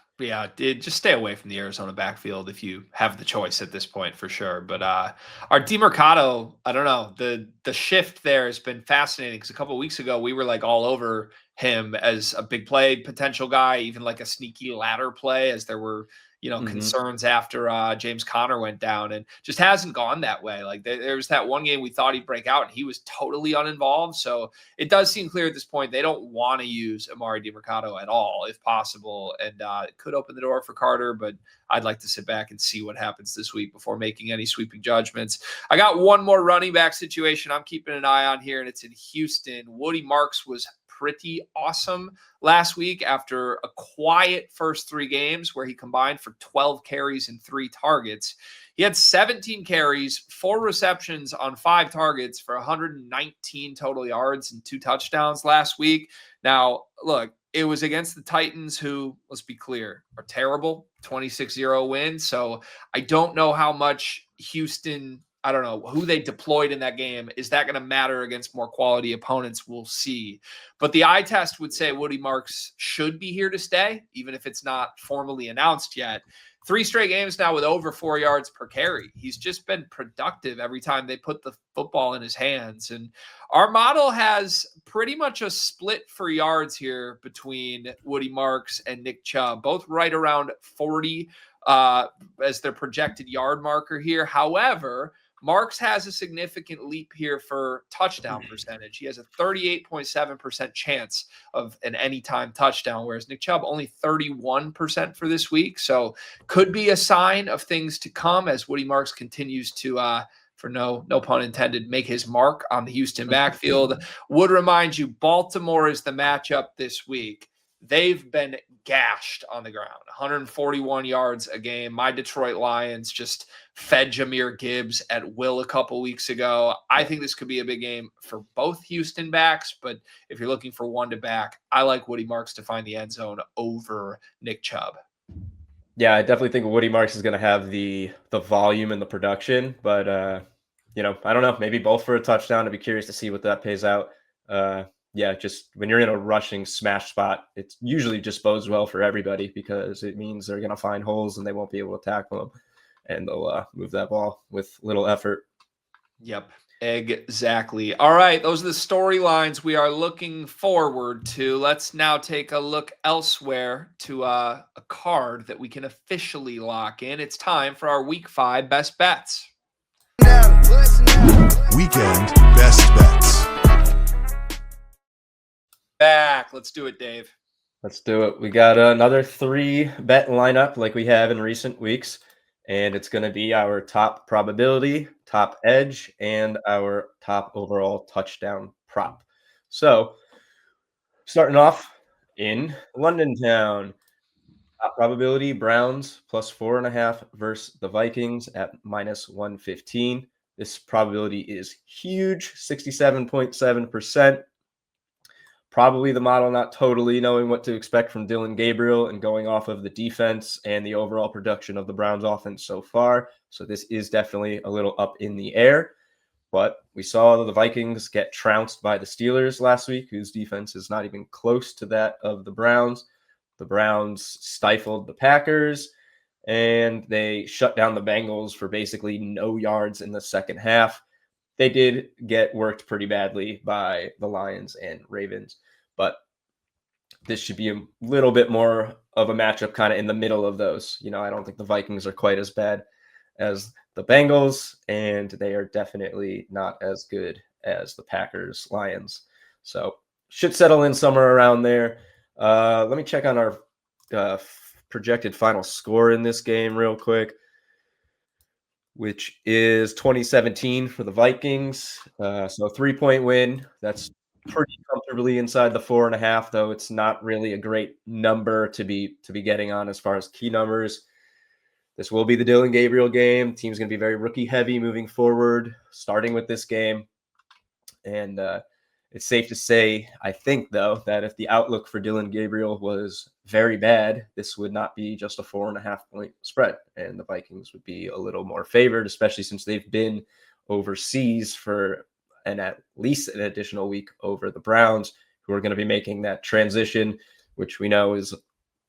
Just stay away from the Arizona backfield if you have the choice at this point for sure. But our DeMercado, I don't know, the shift there has been fascinating because a couple of weeks ago we were like all over him as a big play potential guy, even like a sneaky ladder play as there were concerns after James Conner went down, and just hasn't gone that way. Like there was that one game we thought he'd break out and he was totally uninvolved. So it does seem clear at this point they don't want to use Amari DiMercato at all if possible. And it could open the door for Carter, but I'd like to sit back and see what happens this week before making any sweeping judgments. I got one more running back situation I'm keeping an eye on here, and it's in Houston. Woody Marks was pretty awesome last week after a quiet first 3 games where he combined for 12 carries and 3 targets. He had 17 carries, 4 receptions on 5 targets for 119 total yards and 2 touchdowns last week. Now, look, it was against the Titans who, let's be clear, are terrible, 26-0 win. So I don't know how much Houston, I don't know who they deployed in that game. Is that going to matter against more quality opponents? We'll see. But the eye test would say Woody Marks should be here to stay, even if it's not formally announced yet. 3 straight games now with over 4 yards per carry. He's just been productive every time they put the football in his hands. And our model has pretty much a split for yards here between Woody Marks and Nick Chubb, both right around 40 as their projected yard marker here. However, Marks has a significant leap here for touchdown percentage. He has a 38.7% chance of an anytime touchdown, whereas Nick Chubb only 31% for this week. So could be a sign of things to come as Woody Marks continues to, for no pun intended, make his mark on the Houston backfield. Would remind you, Baltimore is the matchup this week. They've been gashed on the ground, 141 yards a game. My Detroit Lions just fed Jahmyr Gibbs at will a couple weeks ago. I think this could be a big game for both Houston backs, but if you're looking for one to back, I like Woody Marks to find the end zone over Nick Chubb. Yeah, I definitely think Woody Marks is going to have the volume and the production, but I don't know, maybe both for a touchdown. I'd be curious to see what that pays out. Yeah, just when you're in a rushing smash spot, it usually just bodes well for everybody because it means they're going to find holes and they won't be able to tackle them, and they'll move that ball with little effort. Yep, exactly. All right, those are the storylines we are looking forward to. Let's now take a look elsewhere to a card that we can officially lock in. It's time for our Week 5 best bets. Weekend best bets. Back. Let's do it, Dave. Let's do it. We got another 3-bet lineup like we have in recent weeks, and it's going to be our top probability, top edge, and our top overall touchdown prop. So, starting off in London town, top probability, Browns plus 4.5 versus the Vikings at minus 115. This probability is huge, 67.7%. Probably the model not totally knowing what to expect from Dillon Gabriel and going off of the defense and the overall production of the Browns offense so far. So this is definitely a little up in the air. But we saw the Vikings get trounced by the Steelers last week, whose defense is not even close to that of the Browns. The Browns stifled the Packers, and they shut down the Bengals for basically no yards in the second half. They did get worked pretty badly by the Lions and Ravens, but this should be a little bit more of a matchup kind of in the middle of those. I don't think the Vikings are quite as bad as the Bengals, and they are definitely not as good as the Packers, Lions. So should settle in somewhere around there. Let me check on our projected final score in this game real quick, which is 2017 for the Vikings. So 3-point win. That's pretty comfortably inside the 4.5, though it's not really a great number to be getting on as far as key numbers. This will be the Dillon Gabriel game. Team's going to be very rookie heavy moving forward, starting with this game. And it's safe to say, I think, though, that if the outlook for Dillon Gabriel was very bad, this would not be just a 4.5-point spread. And the Vikings would be a little more favored, especially since they've been overseas for at least an additional week over the Browns, who are going to be making that transition, which we know is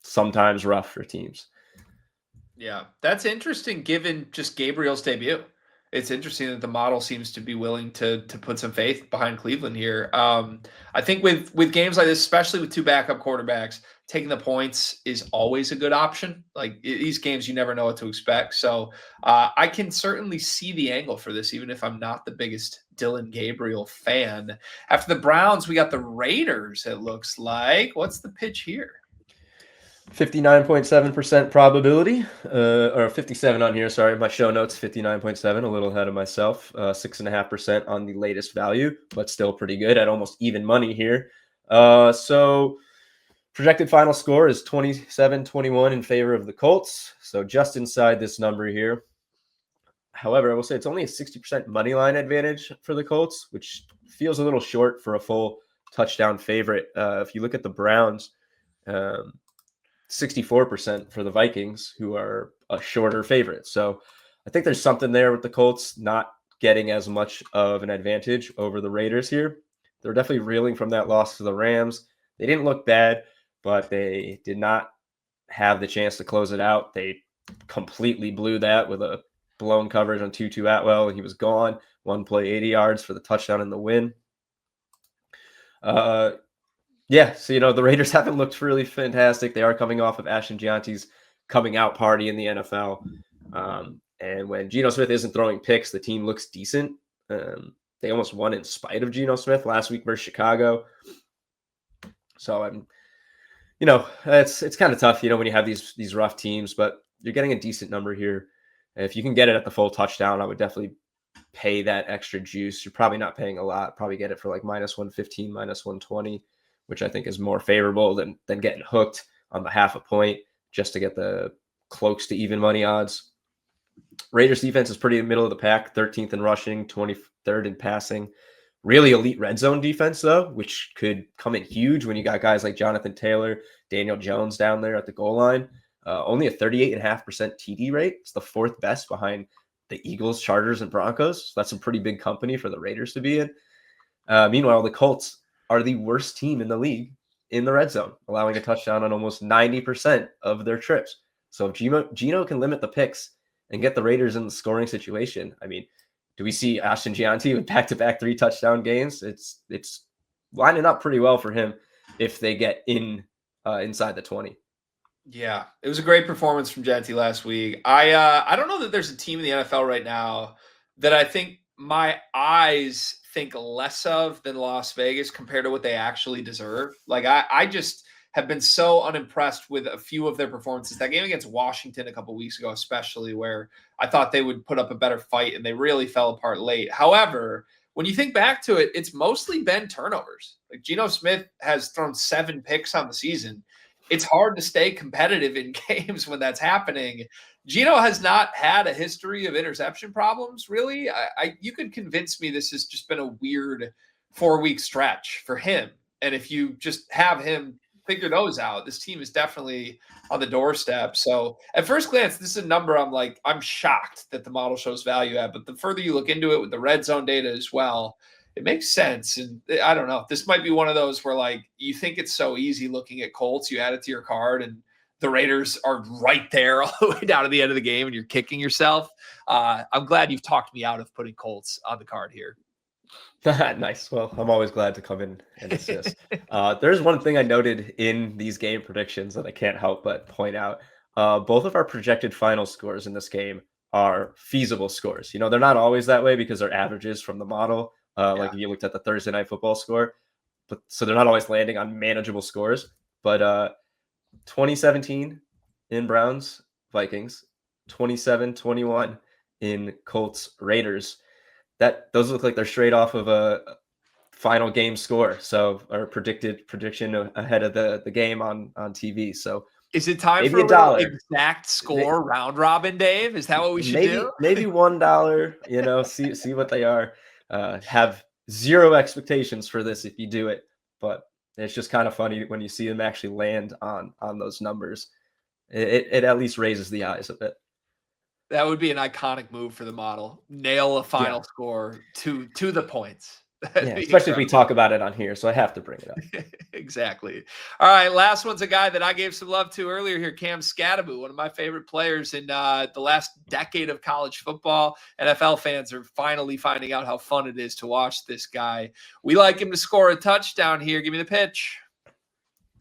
sometimes rough for teams. Yeah, that's interesting given just Gabriel's debut. It's interesting that the model seems to be willing to put some faith behind Cleveland here. I think with games like this, especially with 2 backup quarterbacks, taking the points is always a good option. Like these games, you never know what to expect. So I can certainly see the angle for this, even if I'm not the biggest Dillon Gabriel fan. After the Browns, we got the Raiders, it looks like. What's the pitch here? 59.7% probability, or 57 on here. Sorry, my show notes 59.7, a little ahead of myself. 6.5% on the latest value, but still pretty good at almost even money here. So projected final score is 27-21 in favor of the Colts. So just inside this number here. However, I will say it's only a 60% money line advantage for the Colts, which feels a little short for a full touchdown favorite. If you look at the Browns, 64% for the Vikings, who are a shorter favorite. So I think there's something there with the Colts not getting as much of an advantage over the Raiders here. They're definitely reeling from that loss to the Rams. They didn't look bad, but they did not have the chance to close it out. They completely blew that with a blown coverage on Tutu Atwell. He was gone. One play, 80 yards for the touchdown and the win. Yeah, so, the Raiders haven't looked really fantastic. They are coming off of Ashton Gianti's coming out party in the NFL. And when Geno Smith isn't throwing picks, the team looks decent. They almost won in spite of Geno Smith last week versus Chicago. So it's kind of tough, when you have these rough teams, but you're getting a decent number here. If you can get it at the full touchdown, I would definitely pay that extra juice. You're probably not paying a lot. Probably get it for like -115, -120, which I think is more favorable than getting hooked on the half a point just to get the close to even money odds. Raiders defense is pretty in the middle of the pack, 13th in rushing, 23rd in passing. Really elite red zone defense, though, which could come in huge when you got guys like Jonathan Taylor, Daniel Jones down there at the goal line. Only a 38.5% TD rate. It's the fourth best behind the Eagles, Chargers, and Broncos. So that's a pretty big company for the Raiders to be in. Meanwhile, the Colts are the worst team in the league in the red zone, allowing a touchdown on almost 90% of their trips. So if Geno can limit the picks and get the Raiders in the scoring situation, do we see Ashton Gianti with back-to-back 3-touchdown games? It's lining up pretty well for him if they get inside the 20. Yeah, it was a great performance from Gianti last week. I don't know that there's a team in the NFL right now that I think my eyes think less of than Las Vegas compared to what they actually deserve. Like I just have been so unimpressed with a few of their performances. That game against Washington a couple weeks ago, especially, where I thought they would put up a better fight and they really fell apart late. However, when you think back to it, it's mostly been turnovers. Like Geno Smith has thrown 7 picks on the season. It's hard to stay competitive in games when that's happening. Geno has not had a history of interception problems, really. You could convince me this has just been a weird 4-week stretch for him. And if you just have him figure those out, this team is definitely on the doorstep. So at first glance, this is a number I'm shocked that the model shows value at. But the further you look into it with the red zone data as well, it makes sense. And I don't know. This might be one of those where you think it's so easy looking at Colts, you add it to your card and the Raiders are right there all the way down to the end of the game and you're kicking yourself. I'm glad you've talked me out of putting Colts on the card here. Nice. Well, I'm always glad to come in and assist. There's one thing I noted in these game predictions that I can't help but point out. Both of our projected final scores in this game are feasible scores. They're not always that way because they're averages from the model. Like if you looked at the Thursday Night Football score, but so they're not always landing on manageable scores. But 2017 in Browns Vikings, 27-21 in Colts Raiders. Those look like they're straight off of a final game score. So our prediction ahead of the game on TV. So is it time for a exact score round robin, Dave? Is that what we should do? Maybe $1. See what they are. Have zero expectations for this if you do it, but it's just kind of funny when you see them actually land on those numbers. It at least raises the eyes a bit. That would be an iconic move for the model. Nail a final score to the points. Especially if we talk about it on here, so I have to bring it up. Exactly. All right, last one's a guy that I gave some love to earlier here, Cam Scatterbo, one of my favorite players in the last decade of college football. NFL fans are finally finding out how fun it is to watch this guy. We like him to score a touchdown here. Give me the pitch.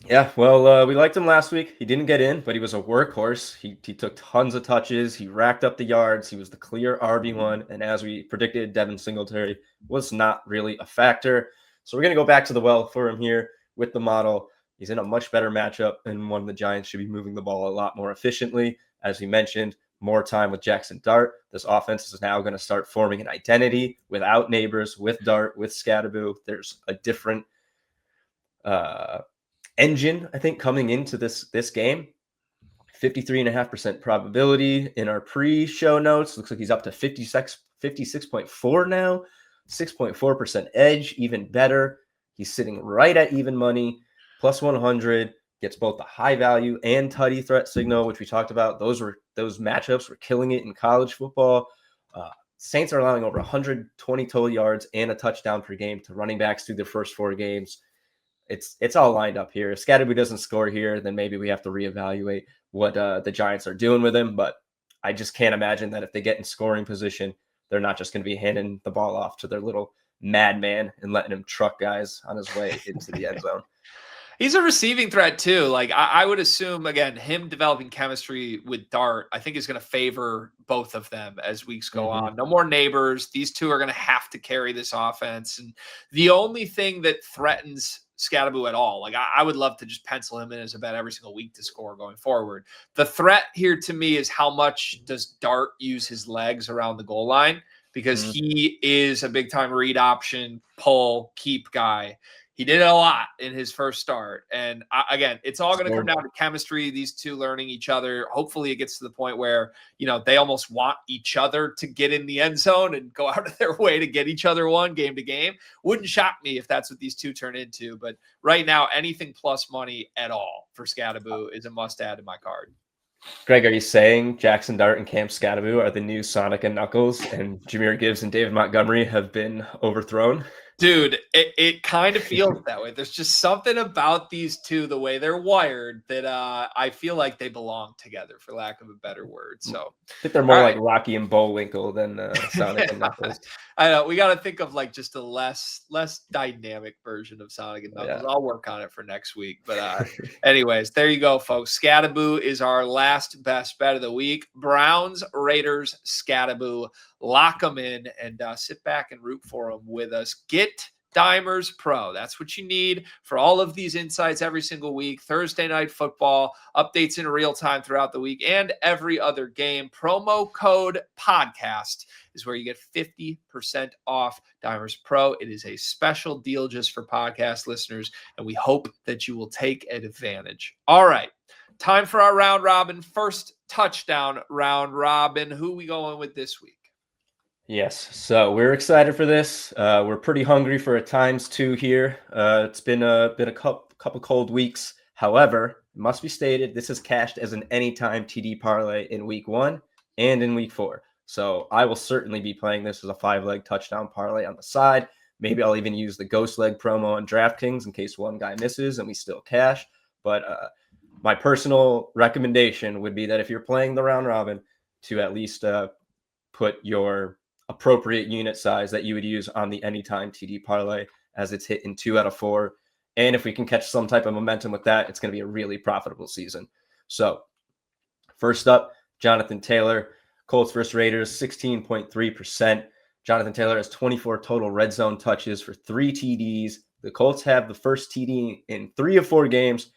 Yeah, well, we liked him last week. He didn't get in, but he was a workhorse. He took tons of touches. He racked up the yards. He was the clear RB1. And as we predicted, Devin Singletary was not really a factor. So we're going to go back to the well for him here with the model. He's in a much better matchup, and one of the Giants should be moving the ball a lot more efficiently. As we mentioned, more time with Jackson Dart. This offense is now going to start forming an identity without Nabers, with Dart, with Scatterboo. There's a different engine, I think, coming into this game. 53.5% probability in our pre-show notes. Looks like he's up to 56.4 now. 6.4% edge, even better. He's sitting right at even money, plus 100. Gets both the high value and tutty threat signal, which we talked about. Those matchups were killing it in college football. Saints are allowing over 120 total yards and a touchdown per game to running backs through their first 4 games. It's all lined up here. If Scatterboo doesn't score here, then maybe we have to reevaluate what the Giants are doing with him. But I just can't imagine that if they get in scoring position, they're not just going to be handing the ball off to their little madman and letting him truck guys on his way into the end zone. He's a receiving threat too. Like I would assume, again, him developing chemistry with Dart, I think is going to favor both of them as weeks go on. No more Nabers. These two are going to have to carry this offense. And the only thing that threatens Scatterboo at all, like I would love to just pencil him in as a bet every single week to score going forward. The threat here to me is how much does Dart use his legs around the goal line, because he is a big time read option, pull, keep guy. He did it a lot in his first start. And again, it's all going to come down to chemistry, these two learning each other. Hopefully it gets to the point where, they almost want each other to get in the end zone and go out of their way to get each other one game to game. Wouldn't shock me if that's what these two turn into. But right now, anything plus money at all for Scatterboo is a must add to my card. Greg, are you saying Jackson Dart and Cam Scatterboo are the new Sonic and Knuckles, and Jahmyr Gibbs and David Montgomery have been overthrown? Dude, it kind of feels that way. There's just something about these two, the way they're wired, that I feel like they belong together, for lack of a better word. So I think they're more like Rocky and Bullwinkle than Sonic and Knuckles. I know. We got to think of like just a less dynamic version of Sonic and Knuckles. Yeah. I'll work on it for next week. But anyways, there you go, folks. Scatterboo is our last best bet of the week. Browns, Raiders, Scatterboo. Lock them in and sit back and root for them with us. Get Dimers Pro. That's what you need for all of these insights every single week. Thursday night football, updates in real time throughout the week, and every other game. Promo code podcast is where you get 50% off Dimers Pro. It is a special deal just for podcast listeners, and we hope that you will take advantage. All right, time for our round robin. First touchdown round robin. Who we going with this week? Yes, so we're excited for this. We're pretty hungry for a ×2 here. It's been a couple cold weeks. However, it must be stated, this is cashed as an anytime TD parlay in week 1 and in week 4. So I will certainly be playing this as a 5-leg touchdown parlay on the side. Maybe I'll even use the ghost leg promo on DraftKings in case one guy misses and we still cash. But my personal recommendation would be that if you're playing the round robin, to at least put your appropriate unit size that you would use on the anytime TD parlay, as it's hit in 2 out of 4. And if we can catch some type of momentum with that, it's going to be a really profitable season. So first up, Jonathan Taylor, Colts versus Raiders, 16.3%. Jonathan Taylor has 24 total red zone touches for 3 TDs. The Colts have the first TD in 3 of 4 games.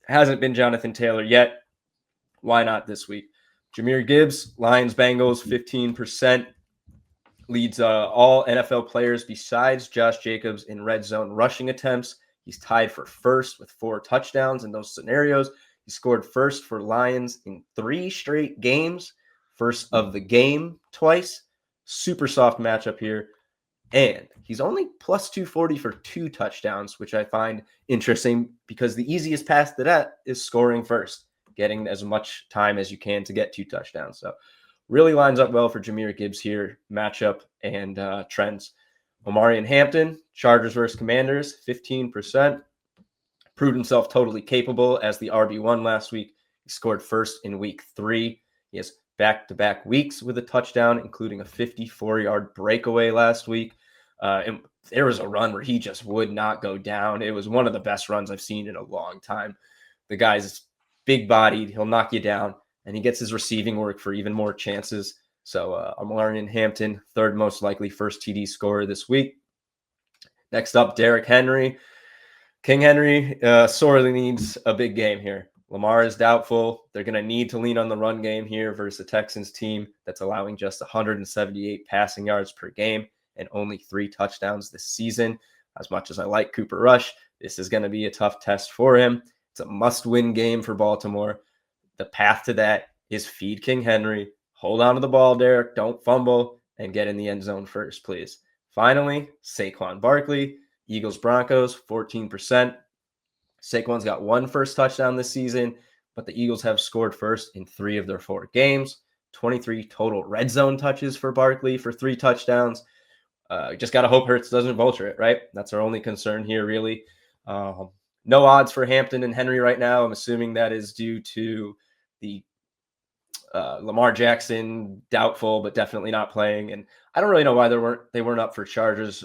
Hasn't been Jonathan Taylor yet. Why not this week? Jahmyr Gibbs, Lions Bengals, 15%. Leads all NFL players besides Josh Jacobs in red zone rushing attempts. He's tied for first with 4 touchdowns in those scenarios. He scored first for Lions in 3 straight games. First of the game twice. Super soft matchup here. And he's only plus 240 for 2 touchdowns, which I find interesting because the easiest path to that is scoring first, getting as much time as you can to get 2 touchdowns. So really lines up well for Jahmyr Gibbs here, matchup and trends. Omari and Hampton, Chargers versus Commanders, 15%. Proved himself totally capable as the RB1 last week. He scored first in week 3. He has back-to-back weeks with a touchdown, including a 54-yard breakaway last week. And there was a run where he just would not go down. It was one of the best runs I've seen in a long time. The guy's big bodied. He'll knock you down, and he gets his receiving work for even more chances. So I'm learning Hampton, third most likely first TD scorer this week. Next up, Derrick Henry. King Henry sorely needs a big game here. Lamar is doubtful. They're going to need to lean on the run game here versus the Texans team that's allowing just 178 passing yards per game and only 3 touchdowns this season. As much as I like Cooper Rush, this is going to be a tough test for him. It's a must-win game for Baltimore. The path to that is feed King Henry. Hold on to the ball, Derek. Don't fumble, and get in the end zone first, please. Finally, Saquon Barkley. Eagles-Broncos, 14%. Saquon's got 1 first touchdown this season, but the Eagles have scored first in 3 of their 4 games. 23 total red zone touches for Barkley for 3 touchdowns. Just got to hope Hurts doesn't vulture it, right? That's our only concern here, really. No odds for Hampton and Henry right now. I'm assuming that is due to the Lamar Jackson doubtful, but definitely not playing. And I don't really know why they weren't up for Chargers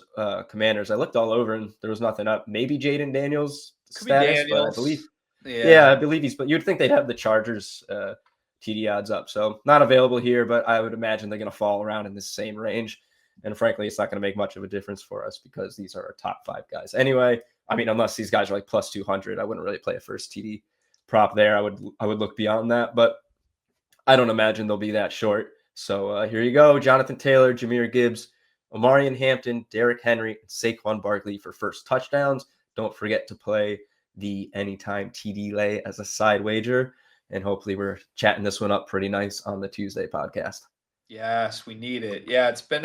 Commanders. I looked all over and there was nothing up. Maybe Jaden Daniels status, but I believe I believe he's. But you'd think they'd have the Chargers TD odds up. So not available here, but I would imagine they're going to fall around in the same range. And frankly, it's not going to make much of a difference for us because these are our top 5 guys. Anyway, I mean, unless these guys are like plus 200, I wouldn't really play a first TD prop there. I would look beyond that, but I don't imagine they'll be that short. So here you go. Jonathan Taylor, Jahmyr Gibbs, Omarion Hampton, Derrick Henry, and Saquon Barkley for first touchdowns. Don't forget to play the anytime TD lay as a side wager. And hopefully we're chatting this one up pretty nice on the Tuesday podcast. Yes, we need it. Yeah, it's been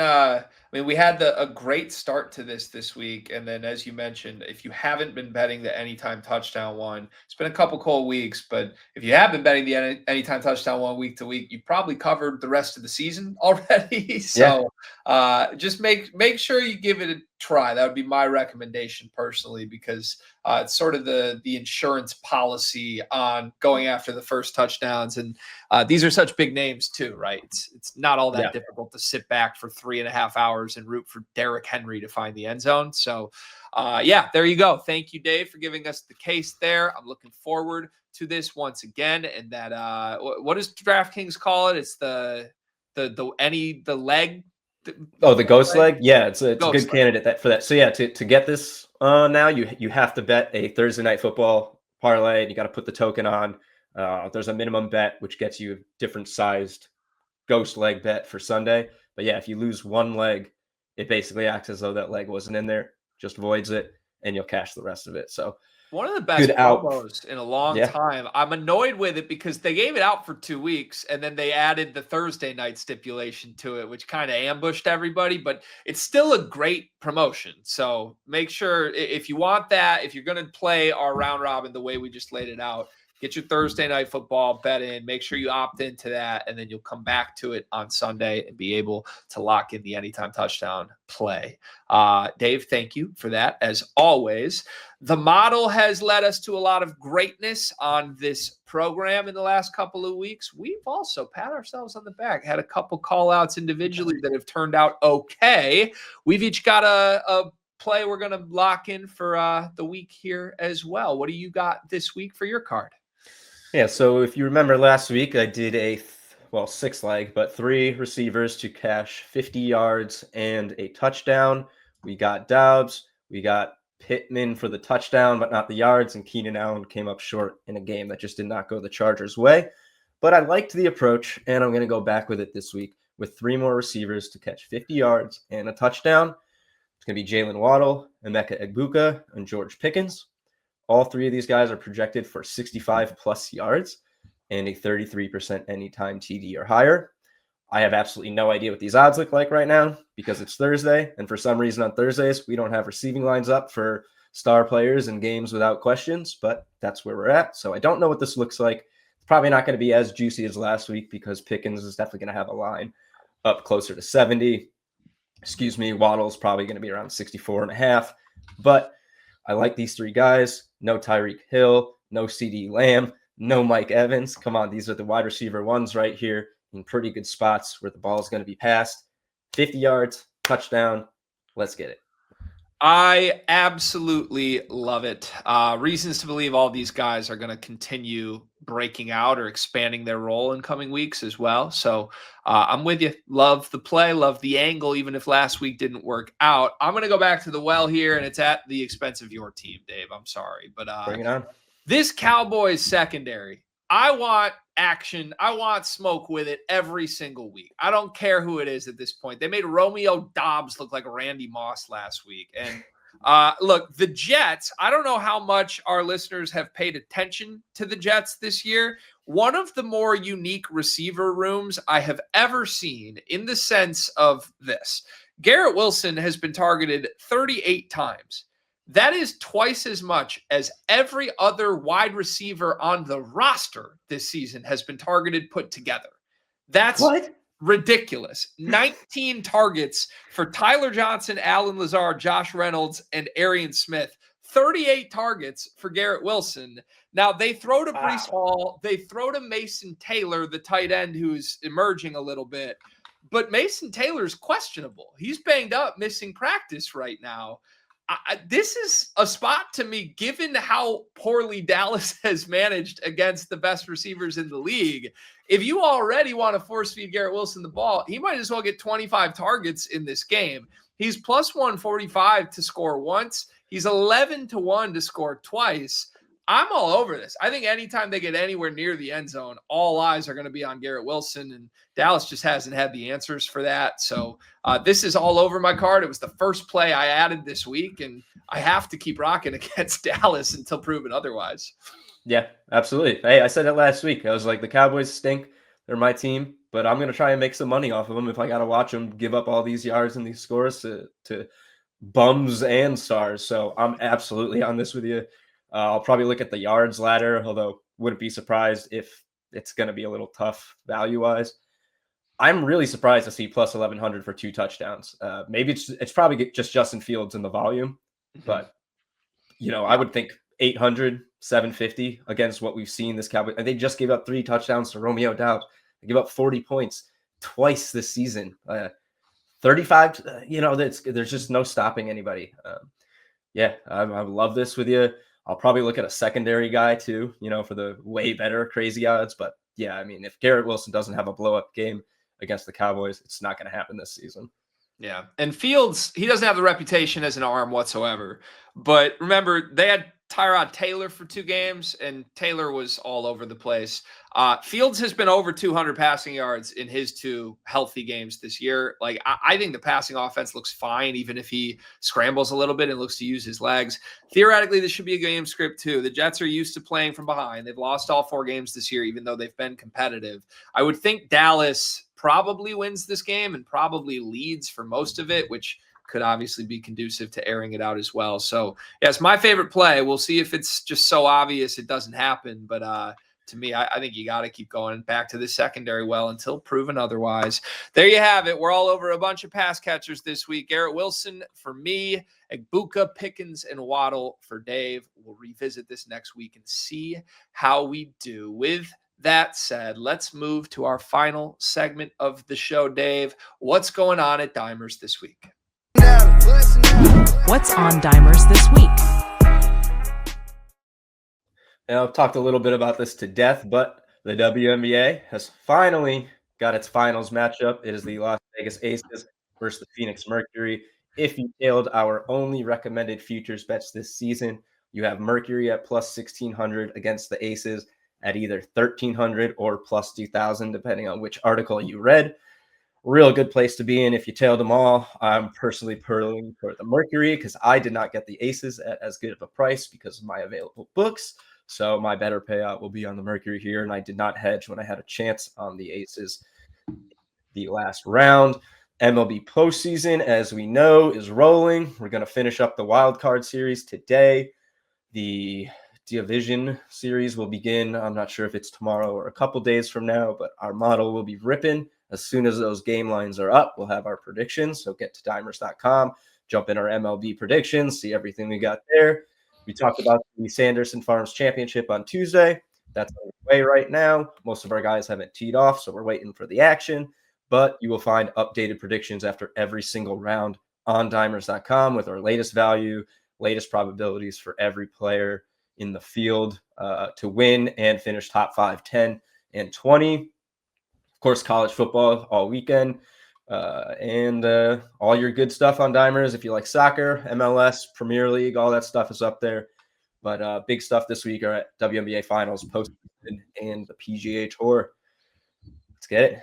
we had a great start to this week, and then as you mentioned, if you haven't been betting the anytime touchdown one, it's been a couple cold weeks, but if you have been betting the anytime touchdown one week to week, you probably covered the rest of the season already. So just make sure you give it a try. That would be my recommendation personally, because it's sort of the insurance policy on going after the first touchdowns. And these are such big names too, right? It's not all that difficult to sit back for 3.5 hours and root for Derrick Henry to find the end zone. So there you go. Thank you, Dave, for giving us the case there. I'm looking forward to this once again. And that, what does DraftKings call it? It's the leg. The ghost leg? Yeah, it's a good candidate for that. So yeah, to get this now, you have to bet a Thursday night football parlay, and you got to put the token on. There's a minimum bet which gets you a different sized ghost leg bet for Sunday. But yeah, if you lose one leg, it basically acts as though that leg wasn't in there, just voids it, and you'll cash the rest of it. So one of the best promos in a long time. I'm annoyed with it because they gave it out for 2 weeks and then they added the Thursday night stipulation to it, which kind of ambushed everybody, but it's still a great promotion. So make sure if you want that, if you're going to play our round robin the way we just laid it out, get your Thursday night football bet in, make sure you opt into that, and then you'll come back to it on Sunday and be able to lock in the anytime touchdown play. Dave, thank you for that, as always. The model has led us to a lot of greatness on this program in the last couple of weeks. We've also pat ourselves on the back, had a couple call-outs individually that have turned out okay. We've each got a play we're going to lock in for the week here as well. What do you got this week for your card? Yeah, so if you remember last week, I did a 6-leg, but 3 receivers to cash 50 yards and a touchdown. We got Doubs, we got Pittman for the touchdown, but not the yards, and Keenan Allen came up short in a game that just did not go the Chargers' way. But I liked the approach, and I'm going to go back with it this week with 3 more receivers to catch 50 yards and a touchdown. It's going to be Jalen Waddle, Emeka Egbuka, and George Pickens. All 3 of these guys are projected for 65-plus yards and a 33% anytime TD or higher. I have absolutely no idea what these odds look like right now because it's Thursday, and for some reason on Thursdays, we don't have receiving lines up for star players and games without questions, but that's where we're at. So I don't know what this looks like. It's probably not going to be as juicy as last week because Pickens is definitely going to have a line up closer to 70. Waddle's probably going to be around 64.5, but I like these 3 guys. No Tyreek Hill, no CD Lamb, no Mike Evans. Come on, these are the wide receiver ones right here in pretty good spots where the ball is going to be passed. 50 yards, touchdown, Let's get it. I absolutely love it. Reasons to believe all these guys are going to continue breaking out or expanding their role in coming weeks as well. So I'm with you. Love the play, love the angle, even if last week didn't work out. I'm going to go back to the well here, and it's at the expense of your team, Dave. I'm sorry. But Bring it on. this Cowboys secondary, I want action. I want smoke with it every single week. I don't care who it is at this point. They made Romeo Dobbs look like Randy Moss last week. And look, the Jets, I don't know how much our listeners have paid attention to the Jets this year. One of the more unique receiver rooms I have ever seen in the sense of this. Garrett Wilson has been targeted 38 times. That is twice as much as every other wide receiver on the roster this season has been targeted put together. That's ridiculous. 19 targets for Tyler Johnson, Alan Lazard, Josh Reynolds, and Arian Smith. 38 targets for Garrett Wilson. Now, they throw to Breece Hall. They throw to Mason Taylor, the tight end who's emerging a little bit. But Mason Taylor's questionable. He's banged up, missing practice right now. This is a spot to me, given how poorly Dallas has managed against the best receivers in the league. If you already want to force feed Garrett Wilson the ball, he might as well get 25 targets in this game. He's plus 145 to score once. He's 11-1 to score twice. I'm all over this. I think anytime they get anywhere near the end zone, all eyes are going to be on Garrett Wilson, and Dallas just hasn't had the answers for that. So this is all over my card. It was the first play I added this week, and I have to keep rocking against Dallas until proven otherwise. Yeah, absolutely. Hey, I said it last week. I was like, the Cowboys stink. They're my team, but I'm going to try and make some money off of them if I got to watch them give up all these yards and these scores to bums and stars. So I'm absolutely on this with you. I'll probably look at the yards ladder, although wouldn't be surprised if it's going to be a little tough value-wise. I'm really surprised to see plus 1,100 for 2 touchdowns. Maybe it's probably just Justin Fields in the volume, but I would think 800, 750 against what we've seen this Cowboys. And they just gave up 3 touchdowns to Romeo Doubs. They give up 40 points twice this season. 35, there's just no stopping anybody. I love this with you. I'll probably look at a secondary guy too, for the way better crazy odds. But yeah, I mean, if Garrett Wilson doesn't have a blow-up game against the Cowboys, it's not going to happen this season. Yeah. And Fields, he doesn't have the reputation as an arm whatsoever. But remember, they had Tyrod Taylor for 2 games, and Taylor was all over the place. Fields has been over 200 passing yards in his 2 healthy games this year. Like, I think the passing offense looks fine, even if he scrambles a little bit and looks to use his legs. Theoretically, this should be a game script too. The Jets are used to playing from behind. They've lost all 4 games this year, even though they've been competitive. I would think Dallas probably wins this game and probably leads for most of it, which could obviously be conducive to airing it out as well. So, yes, my favorite play. We'll see if it's just so obvious it doesn't happen. But to me, I think you got to keep going back to the secondary well until proven otherwise. There you have it. We're all over a bunch of pass catchers this week. Garrett Wilson for me, Egbuka, Pickens, and Waddle for Dave. We'll revisit this next week and see how we do. With that said, let's move to our final segment of the show. Dave, what's going on at Dimers this week? What's on Dimers this week? And I've talked a little bit about this to death, but the WNBA has finally got its finals matchup. It is the Las Vegas Aces versus the Phoenix Mercury. If you tailed our only recommended futures bets this season, you have Mercury at plus 1,600 against the Aces at either 1,300 or plus 2,000, depending on which article you read. Real good place to be in if you tailed them all. I'm personally purling for the Mercury because I did not get the Aces at as good of a price because of my available books. So my better payout will be on the Mercury here, and I did not hedge when I had a chance on the Aces the last round. MLB postseason, as we know, is rolling. We're going to finish up the wild card series today. The division series will begin. I'm not sure if it's tomorrow or a couple days from now, but our model will be ripping. As soon as those game lines are up, we'll have our predictions. So get to dimers.com, jump in our MLB predictions, see everything we got there. We talked about the Sanderson Farms Championship on Tuesday. That's underway right now. Most of our guys haven't teed off, so we're waiting for the action. But you will find updated predictions after every single round on dimers.com with our latest value, latest probabilities for every player in the field to win and finish top 5, 10, and 20. Of course, college football all weekend and all your good stuff on Dimers. If you like soccer, MLS, Premier League, all that stuff is up there. But big stuff this week are at WNBA Finals, postseason, and the PGA Tour. Let's get it.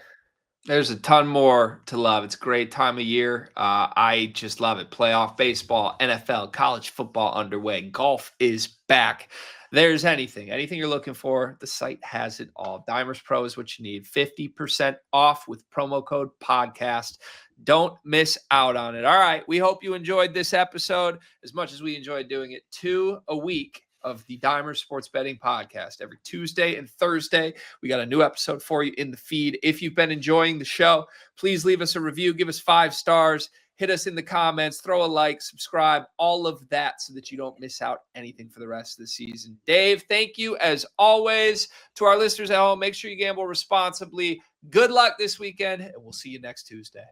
There's a ton more to love. It's a great time of year. I just love it. Playoff baseball, NFL, college football underway. Golf is back. There's anything you're looking for, the site has it all. Dimers Pro is what you need. 50% off with promo code podcast. Don't miss out on it. All right. We hope you enjoyed this episode as much as we enjoyed doing it. 2 a week of the Dimers Sports Betting Podcast. Every Tuesday and Thursday, we got a new episode for you in the feed. If you've been enjoying the show, please leave us a review. Give us 5 stars. Hit us in the comments. Throw a like. Subscribe. All of that so that you don't miss out anything for the rest of the season. Dave, thank you as always. To our listeners at home, make sure you gamble responsibly. Good luck this weekend, and we'll see you next Tuesday.